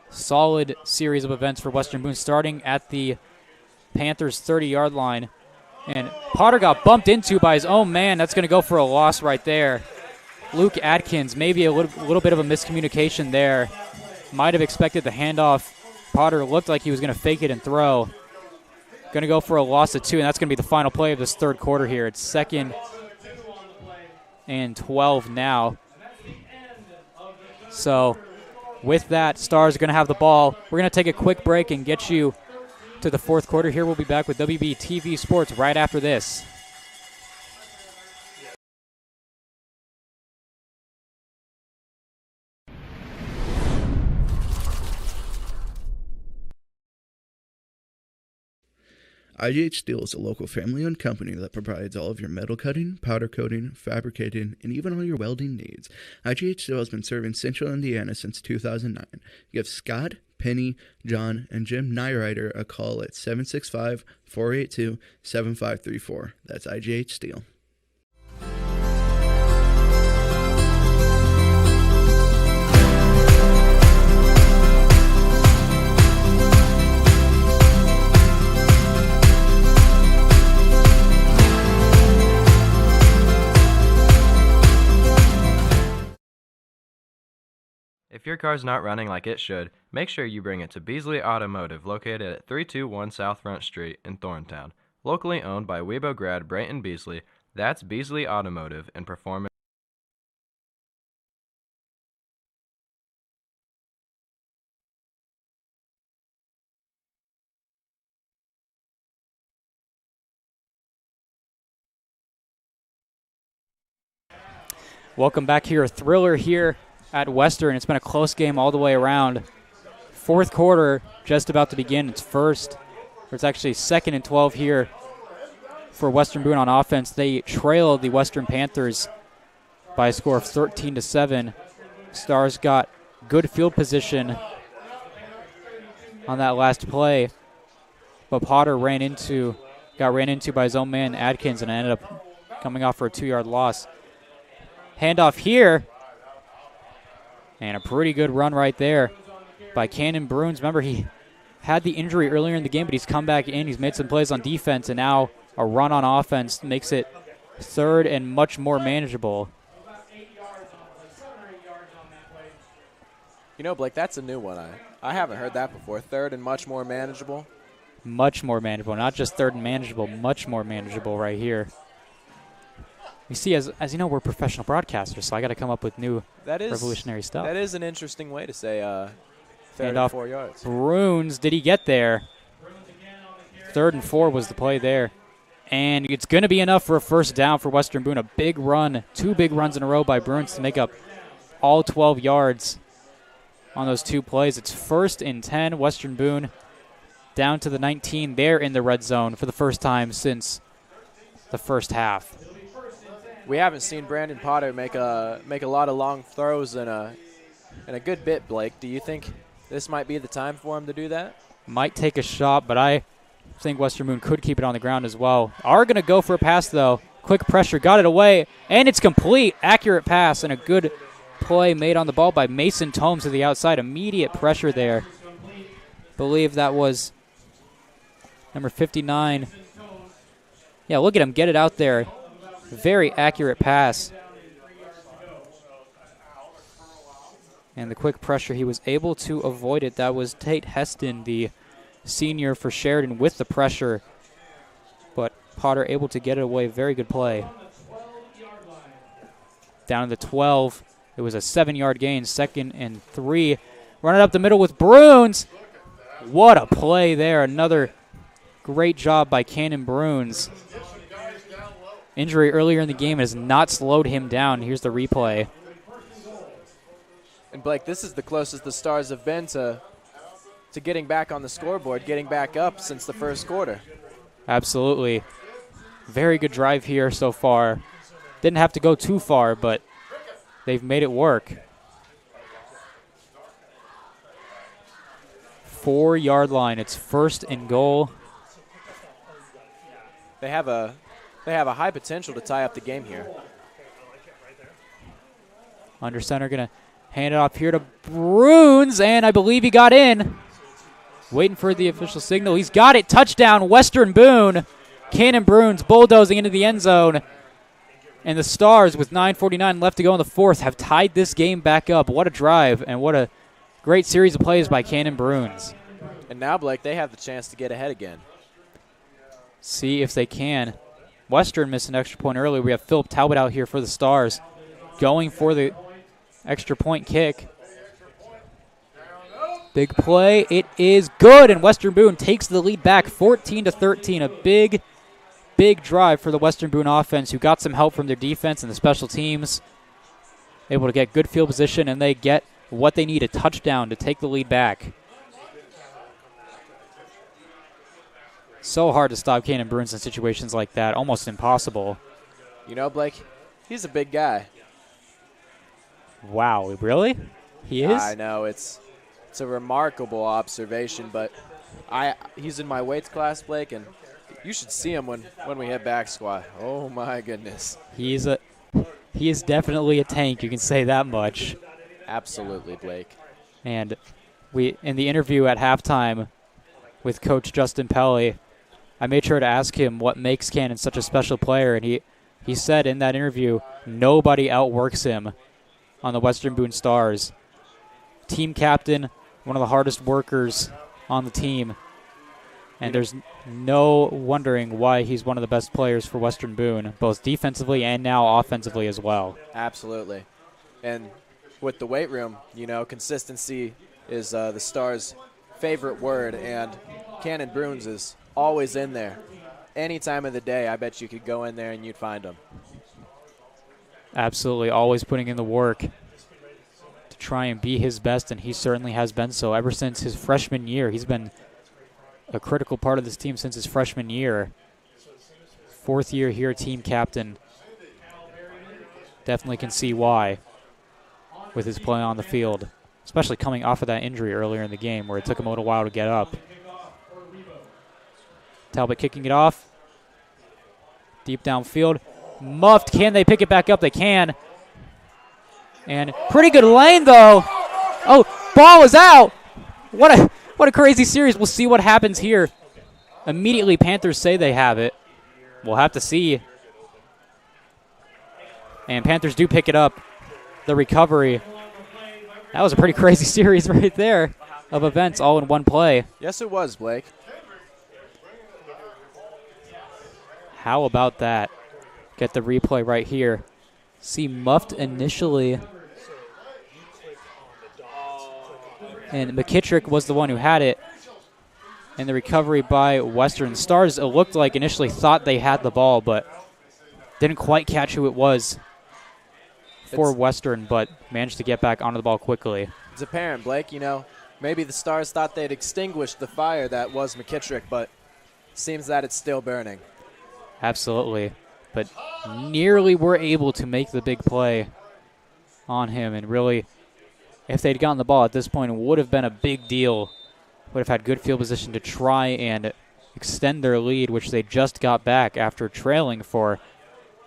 solid series of events for Western Boone, starting at the Panthers' 30-yard line. And Potter got bumped into by his own man. That's going to go for a loss right there. Luke Atkins, maybe a little bit of a miscommunication there. Might have expected the handoff. Potter looked like he was going to fake it and throw. Going to go for a loss of 2, and that's going to be the final play of this third quarter here. It's 2nd and 12 now. So with that, Stars are going to have the ball. We're going to take a quick break and get you to the fourth quarter here. We'll be back with WB TV Sports right after this. IGH Steel is a local family-owned company that provides all of your metal cutting, powder coating, fabricating, and even all your welding needs. IGH Steel has been serving Central Indiana since 2009. Give Scott, Penny, John, and Jim Nyrider a call at 765-482-7534. That's IGH Steel. If your car's not running like it should, make sure you bring it to Beasley Automotive, located at 321 South Front Street in Thorntown. Locally owned by Webo grad Brayton Beasley, that's Beasley Automotive and Performance. Welcome back here. A thriller here at Western. It's been a close game all the way around. Fourth quarter just about to begin. It's actually 2nd and 12 here for Western Boone on offense. They trailed the Western Panthers by a score of 13-7. Stars got good field position on that last play, but Potter got ran into by his own man Adkins and ended up coming off for a 2-yard loss. Handoff here. And a pretty good run right there by Cannon Bruins. Remember, he had the injury earlier in the game, but he's come back in. He's made some plays on defense, and now a run on offense makes it 3rd and much more manageable. You know, Blake, that's a new one. I haven't heard that before. 3rd and much more manageable. Much more manageable. Not just 3rd and manageable, much more manageable right here. You see, as you know, we're professional broadcasters, so I got to come up with new revolutionary stuff. That is an interesting way to say 3rd and 4 yards. Bruins, did he get there? 3rd and 4 was the play there. And it's going to be enough for a first down for Western Boone. A big run, 2 big runs in a row by Bruins to make up all 12 yards on those 2 plays. It's 1st and 10. Western Boone down to the 19 there in the red zone for the first time since the first half. We haven't seen Brandon Potter make a lot of long throws in a good bit, Blake. Do you think this might be the time for him to do that? might take a shot, but I think Western Boone could keep it on the ground as well. Are going to go for a pass, though. Quick pressure, got it away, and it's complete. Accurate pass and a good play made on the ball by Mason Tomes to the outside. Immediate pressure there. Believe that was number 59. Yeah, look at him get it out there. Very accurate pass. And the quick pressure, he was able to avoid it. That was Tate Heston, the senior for Sheridan, with the pressure. But Potter able to get it away. Very good play. Down to the 12. It was a 7-yard gain, 2nd and 3. Run it up the middle with Bruins. What a play there. Another great job by Cannon Bruins. Injury earlier in the game has not slowed him down. Here's the replay. And Blake, this is the closest the Stars have been to getting back on the scoreboard, getting back up since the first quarter. Absolutely. Very good drive here so far. Didn't have to go too far, but they've made it work. 4-yard line. It's 1st and goal. They have a high potential to tie up the game here. Under center going to hand it off here to Bruins, and I believe he got in. Waiting for the official signal. He's got it. Touchdown, Western Boone. Cannon Bruins bulldozing into the end zone. And the Stars, with 9:49 left to go in the 4th, have tied this game back up. What a drive, and what a great series of plays by Cannon Bruins. And now, Blake, they have the chance to get ahead again. See if they can. Western missed an extra point early. We have Philip Talbot out here for the Stars, going for the extra point kick. Big play. It is good, and Western Boone takes the lead back 14-13. A big, big drive for the Western Boone offense, who got some help from their defense and the special teams. Able to get good field position, and they get what they need, a touchdown to take the lead back. So hard to stop Cannon Bruins in situations like that. Almost impossible. You know, Blake, he's a big guy. Wow, really? He is? I know, it's a remarkable observation, but he's in my weights class, Blake, and you should see him when we hit back squat. Oh my goodness. He is definitely a tank, you can say that much. Absolutely, Blake. And in the interview at halftime with Coach Justin Pelly, I made sure to ask him what makes Cannon such a special player, and he said in that interview, nobody outworks him on the Western Boone Stars. Team captain, one of the hardest workers on the team, and there's no wondering why he's one of the best players for Western Boone, both defensively and now offensively as well. Absolutely. And with the weight room, you know, consistency is the Stars' favorite word, and Cannon Bruins is always in there. Any time of the day, I bet you could go in there and you'd find him. Absolutely, always putting in the work to try and be his best, and he certainly has been so ever since his freshman year. He's been a critical part of this team since his freshman year. 4th year here, team captain. Definitely can see why with his play on the field, especially coming off of that injury earlier in the game where it took him a little while to get up. Talbot kicking it off. Deep downfield. Muffed. Can they pick it back up? They can. And pretty good lane, though. Oh, ball is out. What a crazy series. We'll see what happens here. Immediately, Panthers say they have it. We'll have to see. And Panthers do pick it up. The recovery. That was a pretty crazy series right there of events all in one play. Yes, it was, Blake. How about that? Get the replay right here. See, muffed initially. And McKittrick was the one who had it. And the recovery by Western Stars, it looked like initially thought they had the ball, but didn't quite catch who it was for Western, but managed to get back onto the ball quickly. It's apparent, Blake. You know, maybe the Stars thought they'd extinguished the fire that was McKittrick, but seems that it's still burning. Absolutely. But nearly were able to make the big play on him. And really, if they'd gotten the ball at this point, it would have been a big deal would have had good field position to try and extend their lead, which they just got back after trailing for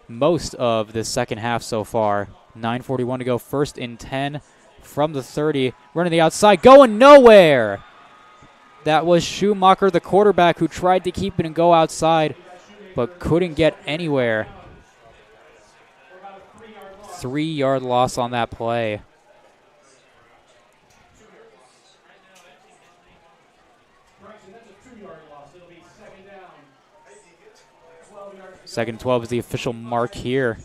most of the second half so far. 9:41 to go, 1st and 10 from the 30. Running the outside, going nowhere. That was Schumacher, the quarterback, who tried to keep it and go outside, but couldn't get anywhere. 3-yard loss on that play. Second and 12 is the official mark here.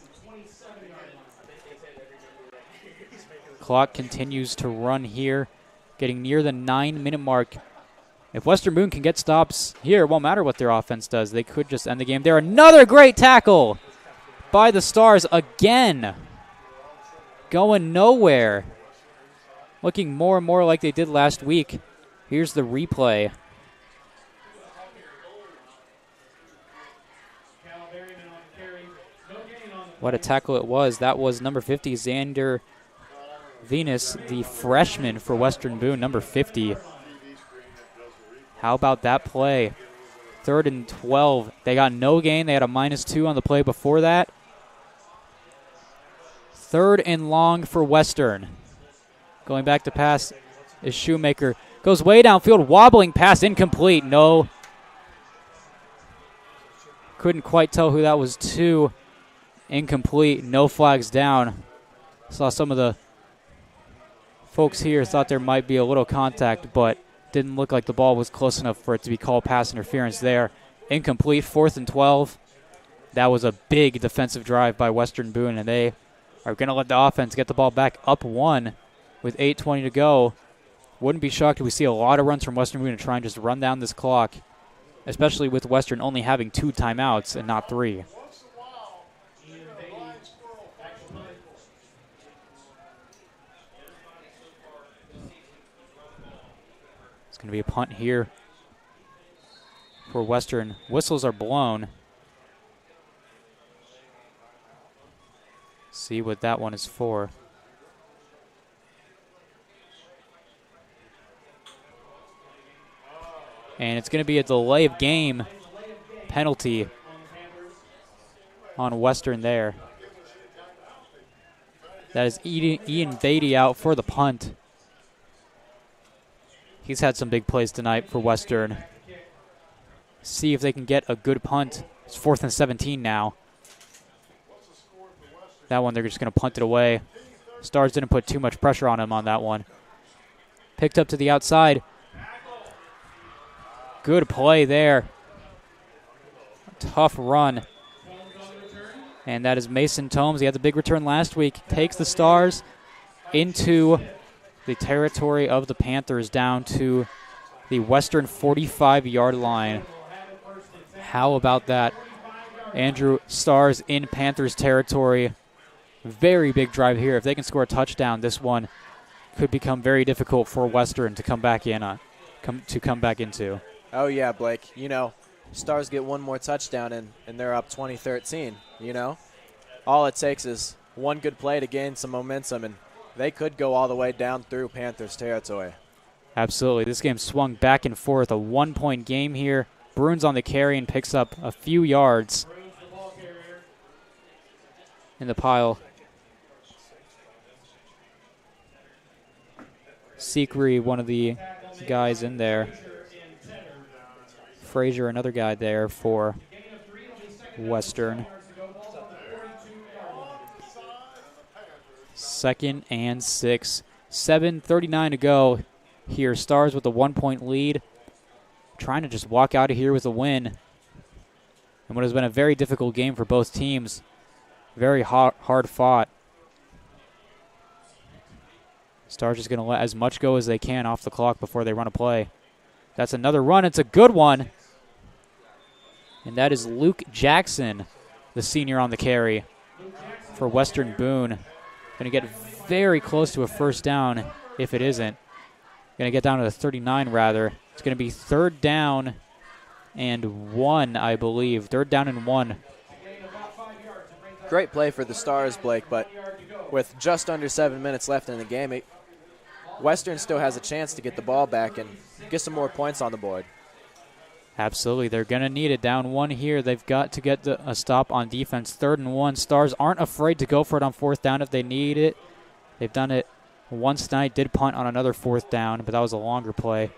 Clock continues to run here, getting near the 9-minute mark. If Western Boone can get stops here, it won't matter what their offense does. They could just end the game there. Another great tackle by the Stars again. Going nowhere. Looking more and more like they did last week. Here's the replay. What a tackle it was. That was number 50, Xander Venus, the freshman for Western Boone, number 50. How about that play? 3rd and 12. They got no gain. They had a -2 on the play before that. 3rd and long for Western. Going back to pass is Shoemaker. Goes way downfield, wobbling pass, incomplete. No. Couldn't quite tell who that was to. Incomplete, no flags down. Saw some of the folks here thought there might be a little contact, but didn't look like the ball was close enough for it to be called pass interference there. Incomplete, 4th and 12. That was a big defensive drive by Western Boone, and they are going to let the offense get the ball back up 1 with 8:20 to go. Wouldn't be shocked if we see a lot of runs from Western Boone to try and just run down this clock, especially with Western only having 2 timeouts and not 3. It's going to be a punt here for Western. Whistles are blown. See what that one is for. And it's going to be a delay of game penalty on Western there. That is Ian Beatty out for the punt. He's had some big plays tonight for Western. See if they can get a good punt. It's 4th and 17 now. That one, they're just going to punt it away. Stars didn't put too much pressure on him on that one. Picked up to the outside. Good play there. Tough run. And that is Mason Tomes. He had the big return last week. Takes the Stars into the territory of the Panthers down to the Western 45-yard line. How about that? Andrew, Stars in Panthers territory. Very big drive here. If they can score a touchdown, this one could become very difficult for Western to come back into. Oh yeah, Blake. You know, Stars get one more touchdown and they're up 20-13. You know, all it takes is one good play to gain some momentum, and they could go all the way down through Panthers territory. Absolutely. This game swung back and forth. A 1-point game here. Bruins on the carry and picks up a few yards in the pile. Seekry, one of the guys in there. Frazier, another guy there for Western. 2nd and 6. 7:39 to go here. Stars with a 1-point lead. Trying to just walk out of here with a win. And what has been a very difficult game for both teams. Very hard fought. Stars just going to let as much go as they can off the clock before they run a play. That's another run. It's a good one. And that is Luke Jackson, the senior on the carry for Western Boone. Going to get very close to a first down if it isn't. Going to get down to the 39 rather. It's going to be 3rd down and 1, I believe. 3rd down and 1. Great play for the Stars, Blake, but with just under 7 minutes left in the game, it Western still has a chance to get the ball back and get some more points on the board. Absolutely. They're going to need it. Down 1 here. They've got to get a stop on defense. 3rd and 1. Stars aren't afraid to go for it on 4th down if they need it. They've done it once tonight. Did punt on another 4th down, but that was a longer play.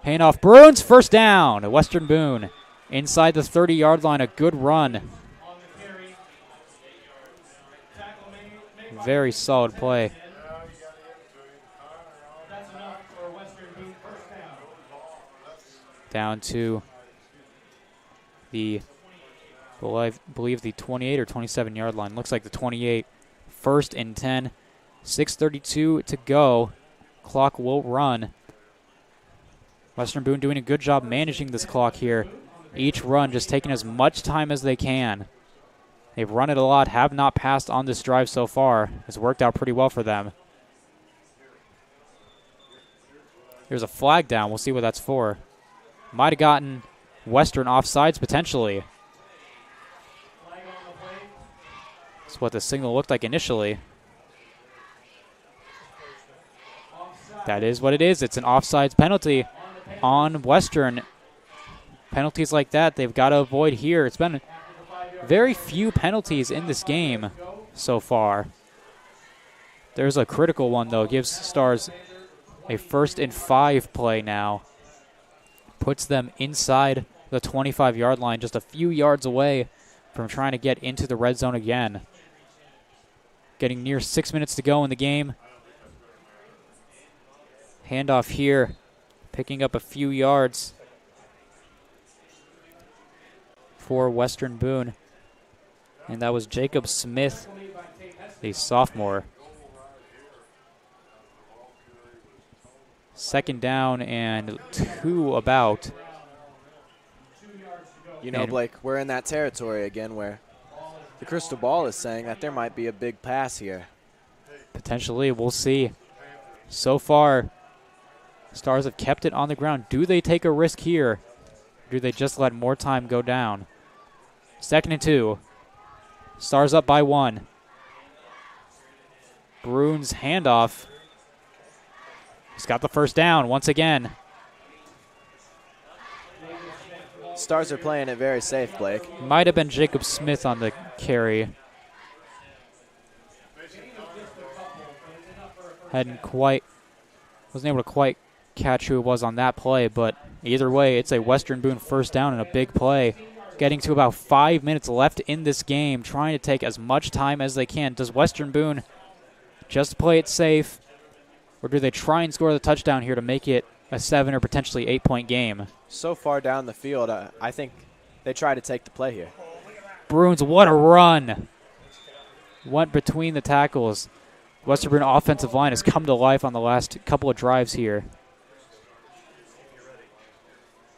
Handoff. Bruins, 1st down. Western Boone inside the 30-yard line. A good run. Very solid play. Down to the, I believe the 28 or 27-yard line. Looks like the 28. 1st and 10. 6:32 to go. Clock will run. Western Boone doing a good job managing this clock here. Each run just taking as much time as they can. They've run it a lot, have not passed on this drive so far. It's worked out pretty well for them. There's a flag down. We'll see what that's for. Might have gotten Western offsides potentially. That's what the signal looked like initially. That is what it is. It's an offsides penalty on Western. Penalties like that they've got to avoid here. It's been very few penalties in this game so far. There's a critical one, though. Gives Stars a 1st and 5 play now. Puts them inside the 25-yard line, just a few yards away from trying to get into the red zone again. Getting near 6 minutes to go in the game. Handoff here, picking up a few yards for Western Boone. And that was Jacob Smith, the sophomore. 2nd down and 2 about. You know, Blake, we're in that territory again where the crystal ball is saying that there might be a big pass here. Potentially, we'll see. So far, Stars have kept it on the ground. Do they take a risk here? Or do they just let more time go down? 2nd and 2. Stars up by 1. Bruins handoff. He's got the 1st down once again. Stars are playing it very safe, Blake. Might have been Jacob Smith on the carry. Wasn't able to quite catch who it was on that play, but either way, it's a Western Boone 1st down and a big play. Getting to about 5 minutes left in this game, trying to take as much time as they can. Does Western Boone just play it safe, or do they try and score the touchdown here to make it a 7 or potentially 8-point game? So far down the field, I think they try to take the play here. Bruins, what a run. Went between the tackles. Western Boone offensive line has come to life on the last couple of drives here.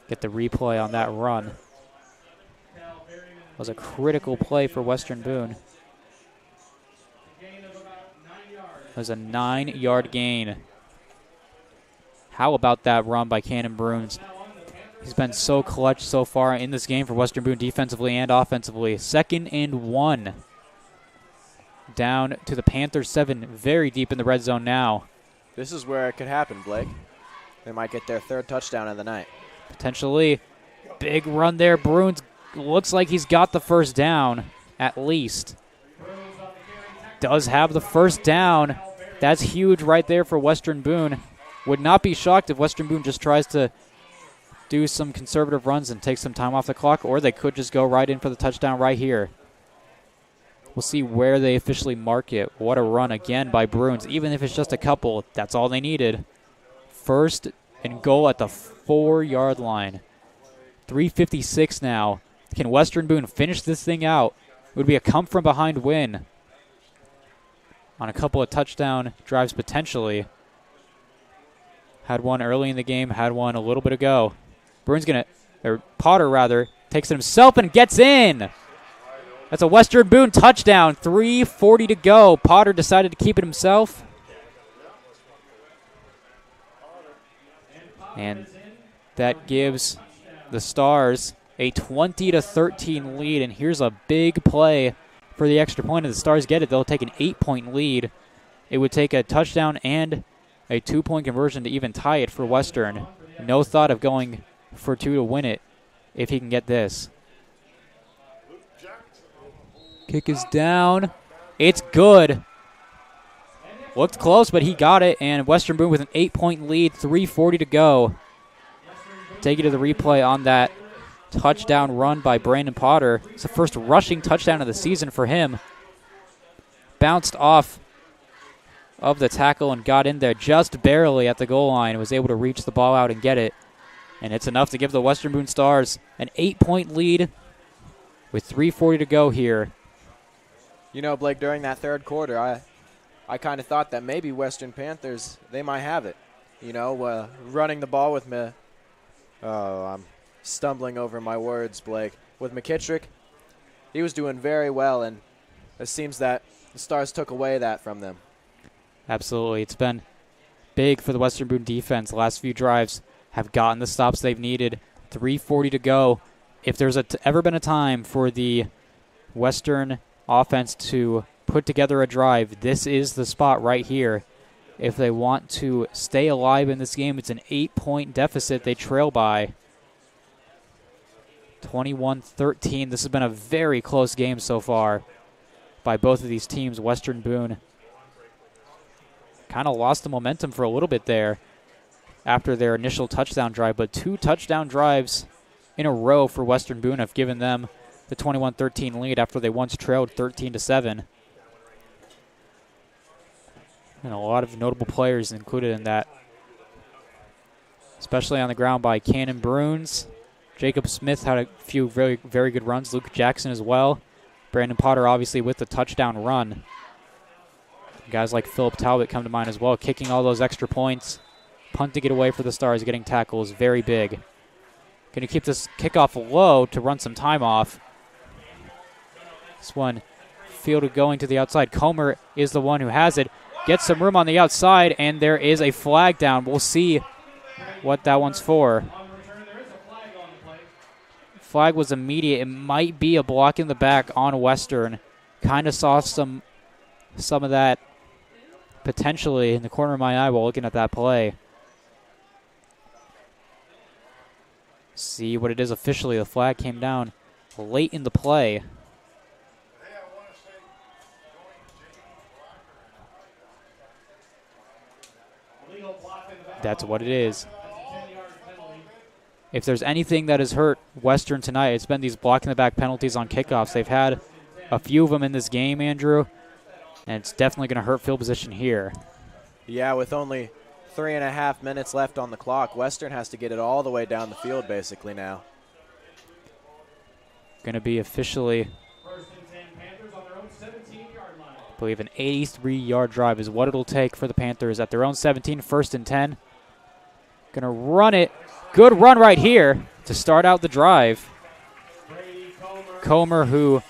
Get the replay on that run. Was a critical play for Western Boone. It was a 9-yard gain. How about that run by Cannon Bruins? He's been so clutch so far in this game for Western Boone defensively and offensively. 2nd and 1. Down to the Panthers 7, very deep in the red zone now. This is where it could happen, Blake. They might get their 3rd touchdown of the night. Potentially. Big run there. Bruins looks like he's got the 1st down, at least. Does have the 1st down. That's huge right there for Western Boone. Would not be shocked if Western Boone just tries to do some conservative runs and take some time off the clock, or they could just go right in for the touchdown right here. We'll see where they officially mark it. What a run again by Bruins. Even if it's just a couple, that's all they needed. 1st and goal at the 4-yard line. 3:56 now. Can Western Boone finish this thing out? It would be a come-from-behind win on a couple of touchdown drives potentially. Had one early in the game, had one a little bit ago. Potter rather, takes it himself and gets in. That's a Western Boone touchdown. 3:40 to go. Potter decided to keep it himself. And that gives the Stars a 20-13 lead. And here's a big play for the extra point. If the Stars get it, they'll take an 8-point lead. It would take a touchdown and a 2-point conversion to even tie it for Western. No thought of going for 2 to win it if he can get this. Kick is down. It's good. Looked close, but he got it, and Western Boone with an 8-point lead, 3:40 to go. Take you to the replay on that touchdown run by Brandon Potter. It's the first rushing touchdown of the season for him. Bounced off of the tackle and got in there just barely at the goal line. Was able to reach the ball out and get it. And it's enough to give the Western Boone Stars an 8-point lead with 3:40 to go here. You know, Blake, during that third quarter, I kind of thought that maybe Western Panthers, they might have it. You know, running the ball with me. Oh, I'm stumbling over my words, Blake. With McKittrick, he was doing very well, and it seems that the Stars took away that from them. Absolutely. It's been big for the Western Boone defense. The last few drives have gotten the stops they've needed. 3:40 to go. If there's ever been a time for the Western offense to put together a drive, this is the spot right here. If they want to stay alive in this game, it's an 8-point deficit they trail by. 21-13. This has been a very close game so far by both of these teams. Western Boone kind of lost the momentum for a little bit there after their initial touchdown drive, but 2 touchdown drives in a row for Western Boone have given them the 21-13 lead after they once trailed 13-7. And a lot of notable players included in that, especially on the ground by Cannon Bruins. Jacob Smith had a few very, very good runs. Luke Jackson as well. Brandon Potter obviously with the touchdown run. Guys like Philip Talbot come to mind as well, kicking all those extra points. Punting it away for the Stars, getting tackles, very big. Going to keep this kickoff low to run some time off. This one fielded going to the outside. Comer is the one who has it. Gets some room on the outside, and there is a flag down. We'll see what that one's for. Flag was immediate. It might be a block in the back on Western. Kind of saw some of that potentially in the corner of my eye while looking at that play. See what it is officially. The flag came down late in the play. That's what it is. If there's anything that has hurt Western tonight, it's been these blocking the back penalties on kickoffs. They've had a few of them in this game, Andrew, and it's definitely going to hurt field position here. Yeah, with only 3.5 minutes left on the clock, Western has to get it all the way down the field basically now. Going to be officially, I believe, an 83-yard drive is what it'll take for the Panthers at their own 17, 1st and 10. Going to run it. Good run right here to start out the drive. Comer, who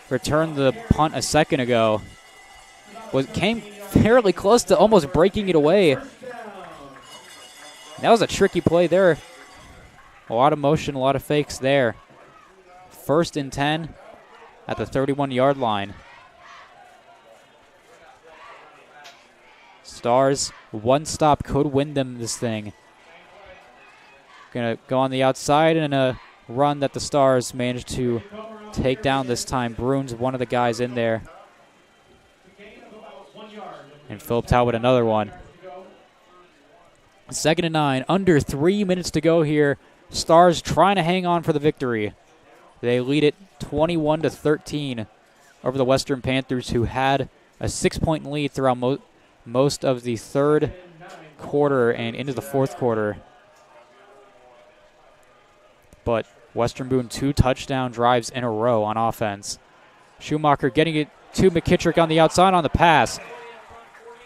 returned the punt a second ago, came fairly close to almost breaking it away. That was a tricky play there. A lot of motion, a lot of fakes there. 1st and 10 at the 31-yard line. Stars, one stop could win them this thing. Going to go on the outside in a run that the Stars managed to take down this time. Bruins, one of the guys in there. And Philip Talbot, another one. 2nd and 9, under 3 minutes to go here. Stars trying to hang on for the victory. They lead it 21-13 over the Western Panthers, who had a 6-point lead throughout most of the third quarter and into the fourth quarter. But Western Boone 2 touchdown drives in a row on offense. Schumacher getting it to McKittrick on the outside on the pass.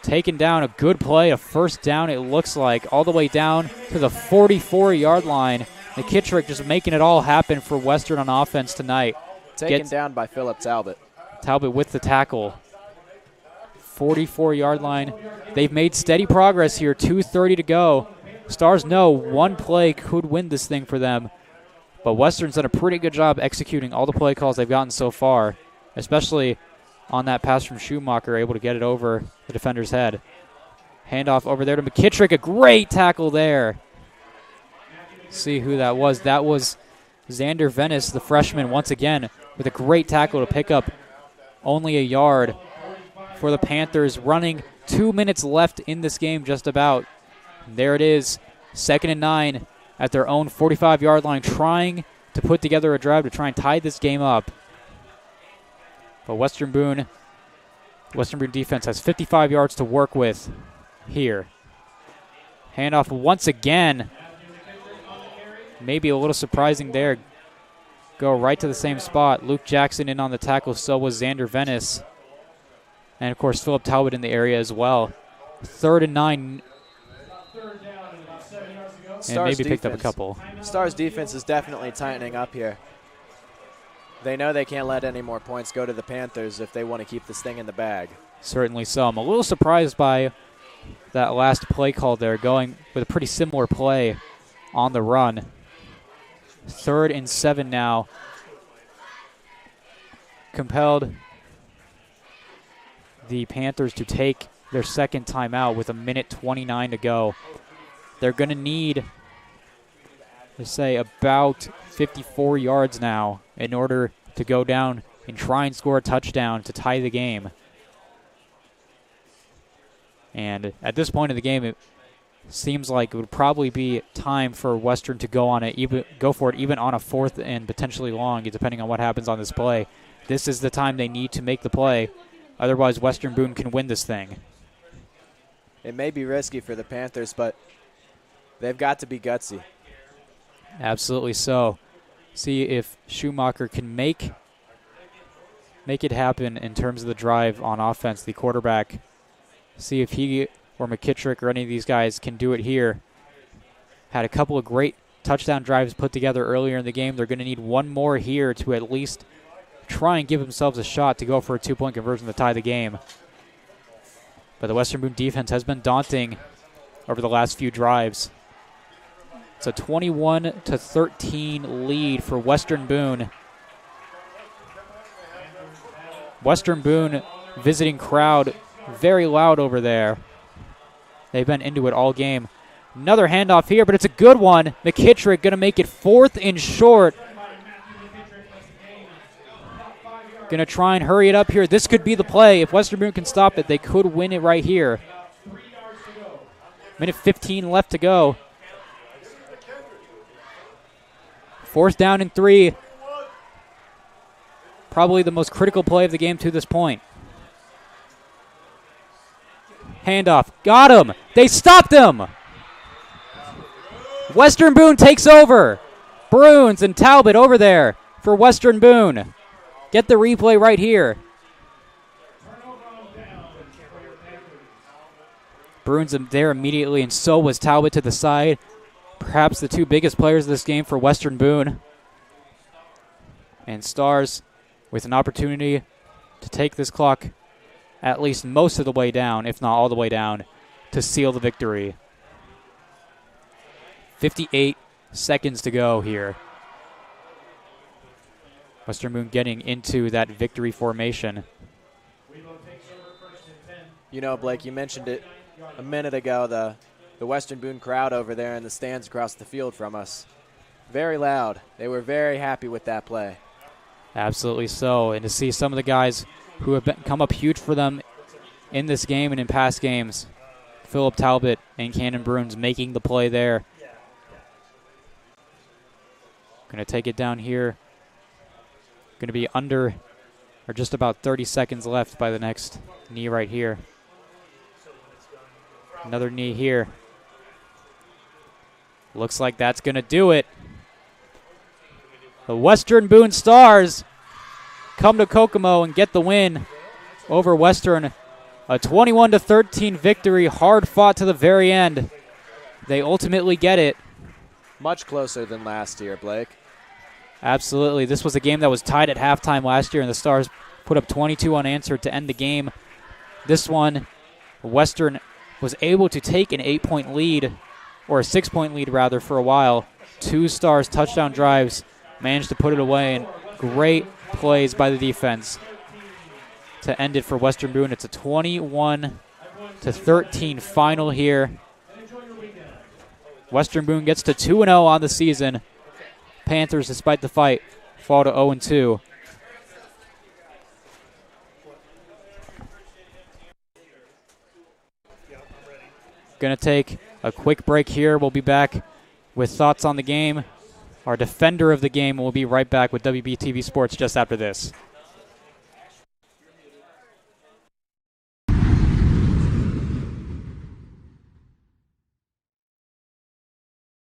Taken down, a good play, a 1st down it looks like, all the way down to the 44-yard line. McKittrick just making it all happen for Western on offense tonight. Taken down by Philip Talbot. Talbot with the tackle. 44-yard line. They've made steady progress here, 2:30 to go. Stars know one play could win this thing for them. But Western's done a pretty good job executing all the play calls they've gotten so far, especially on that pass from Schumacher, able to get it over the defender's head. Handoff over there to McKittrick. A great tackle there. See who that was. That was Xander Venice, the freshman, once again, with a great tackle to pick up only a yard for the Panthers. Running 2 minutes left in this game, just about. There it is, 2nd and 9 at their own 45-yard line, trying to put together a drive to try and tie this game up. But Western Boone defense has 55 yards to work with here. Handoff once again. Maybe a little surprising there. Go right to the same spot. Luke Jackson in on the tackle, so was Xander Venice. And, of course, Philip Talbot in the area as well. 3rd and 9. And maybe picked up a couple. Stars defense is definitely tightening up here. They know they can't let any more points go to the Panthers if they want to keep this thing in the bag. Certainly so. I'm a little surprised by that last play call there, going with a pretty similar play on the run. 3rd and 7 now. Compelled the Panthers to take their second timeout with 1:29 to go. They're going to need, let's say, about 54 yards now in order to go down and try and score a touchdown to tie the game. And at this point in the game, it seems like it would probably be time for Western to go for it even on a 4th and potentially long, depending on what happens on this play. This is the time they need to make the play. Otherwise, Western Boone can win this thing. It may be risky for the Panthers, but they've got to be gutsy. Absolutely so. See if Schumacher can make it happen in terms of the drive on offense, the quarterback. See if he or McKittrick or any of these guys can do it here. Had a couple of great touchdown drives put together earlier in the game. They're going to need one more here to at least try and give themselves a shot to go for a 2-point conversion to tie the game. But the Western Boone defense has been daunting over the last few drives. It's a 21-13 lead for Western Boone. Western Boone visiting crowd very loud over there. They've been into it all game. Another handoff here, but it's a good one. McKittrick going to make it 4th and short. Going to try and hurry it up here. This could be the play. If Western Boone can stop it, they could win it right here. 1:15 left to go. 4th down and 3. Probably the most critical play of the game to this point. Handoff. Got him. They stopped him. Western Boone takes over. Bruins and Talbot over there for Western Boone. Get the replay right here. Bruins there immediately, and so was Talbot to the side. Perhaps the two biggest players of this game for Western Boone. And Stars with an opportunity to take this clock at least most of the way down, if not all the way down, to seal the victory. 58 seconds to go here. Western Boone getting into that victory formation. You know, Blake, you mentioned it a minute ago, the Western Boone crowd over there in the stands across the field from us. Very loud. They were very happy with that play. Absolutely so. And to see some of the guys who have come up huge for them in this game and in past games, Philip Talbot and Cannon Bruins making the play there. Going to take it down here. Going to be under or just about 30 seconds left by the next knee right here. Another knee here. Looks like that's going to do it. The Western Boone Stars come to Kokomo and get the win over Western. A 21-13 victory, hard fought to the very end. They ultimately get it. Much closer than last year, Blake. Absolutely. This was a game that was tied at halftime last year, and the Stars put up 22 unanswered to end the game. This one, Western was able to take an 8-point lead, or a 6-point lead rather, for a while. 2 Stars touchdown drives, managed to put it away, and great plays by the defense to end it for Western Boone. It's a 21-13 to 13 final here. Western Boone gets to 2-0 on the season. Panthers, despite the fight, fall to 0-2. Going to take a quick break here. We'll be back with thoughts on the game. Our defender of the game will be right back with WBTV Sports just after this.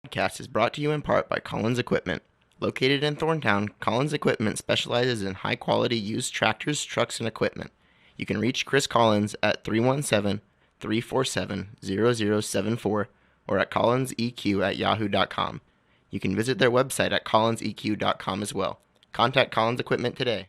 Podcast is brought to you in part by Collins Equipment. Located in Thorntown, Collins Equipment specializes in high-quality used tractors, trucks, and equipment. You can reach Chris Collins at 317-347-0074 or at collinseq@yahoo.com. You can visit their website at collinseq.com as well. Contact Collins Equipment today.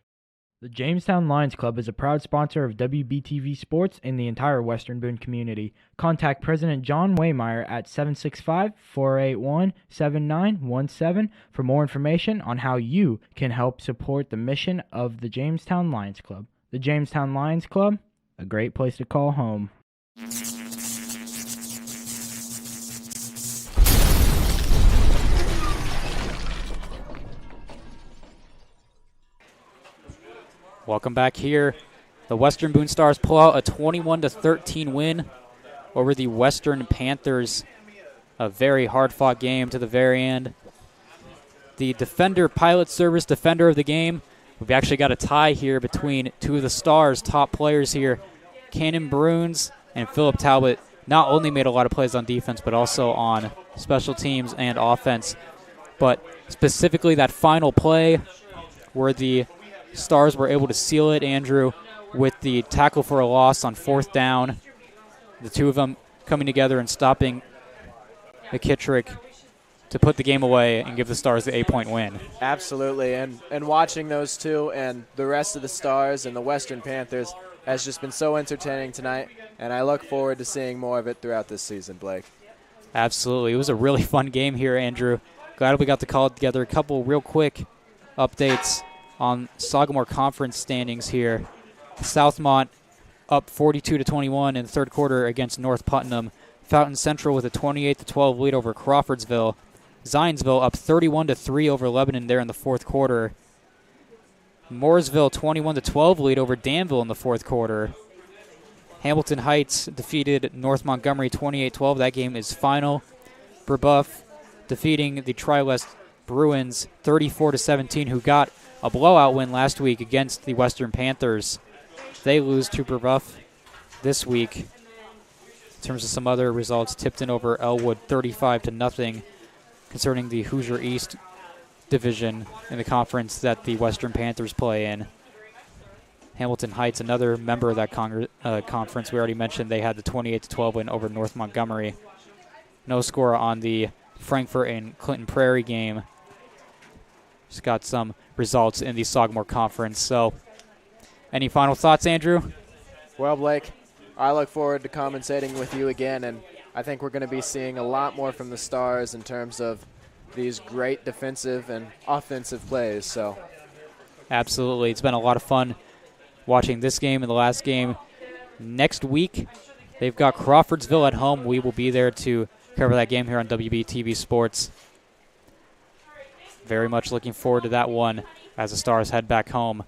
The Jamestown Lions Club is a proud sponsor of WBTV Sports in the entire Western Boone community. Contact President John Waymeyer at 765-481-7917 for more information on how you can help support the mission of the Jamestown Lions Club. The Jamestown Lions Club, a great place to call home. Welcome back here. The Western Boone Stars pull out a 21-13 win over the Western Panthers. A very hard-fought game to the very end. The Pilot Service defender of the game. We've actually got a tie here between two of the Stars' top players here. Cannon Bruins and Philip Talbot not only made a lot of plays on defense, but also on special teams and offense. But specifically that final play where the Stars were able to seal it, Andrew, with the tackle for a loss on 4th down. The two of them coming together and stopping McKittrick to put the game away and give the Stars the 8-point win. Absolutely, and watching those two and the rest of the Stars and the Western Panthers has just been so entertaining tonight, and I look forward to seeing more of it throughout this season, Blake. Absolutely. It was a really fun game here, Andrew. Glad we got to call it together. A couple real quick updates on Sagamore Conference standings here. Southmont up 42-21 in the third quarter against North Putnam. Fountain Central with a 28-12 lead over Crawfordsville. Zionsville up 31-3 over Lebanon there in the fourth quarter. Mooresville 21-12 lead over Danville in the fourth quarter. Hamilton Heights defeated North Montgomery 28-12. That game is final. Brebeuf defeating the Tri-West Bruins 34-17, who got a blowout win last week against the Western Panthers. They lose to Brebeuf this week. In terms of some other results, Tipton over Elwood 35-0 concerning the Hoosier East division in the conference that the Western Panthers play in. Hamilton Heights, another member of that conference, we already mentioned they had the 28-12 win over North Montgomery. No score on the Frankfort and Clinton Prairie game. Just got some results in the Sagamore Conference. So, any final thoughts, Andrew? Well, Blake, I look forward to commentating with you again, and I think we're going to be seeing a lot more from the Stars in terms of these great defensive and offensive plays. So, absolutely. It's been a lot of fun watching this game and the last game. Next week, they've got Crawfordsville at home. We will be there to cover that game here on WBTV Sports. Very much looking forward to that one as the Stars head back home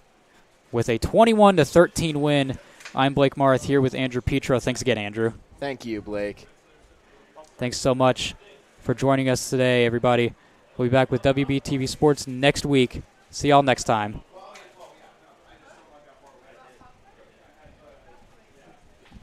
with a 21-13 win. I'm Blake Marth here with Andrew Petro. Thanks again, Andrew. Thank you, Blake. Thanks so much for joining us today, everybody. We'll be back with WBTV Sports next week. See y'all next time.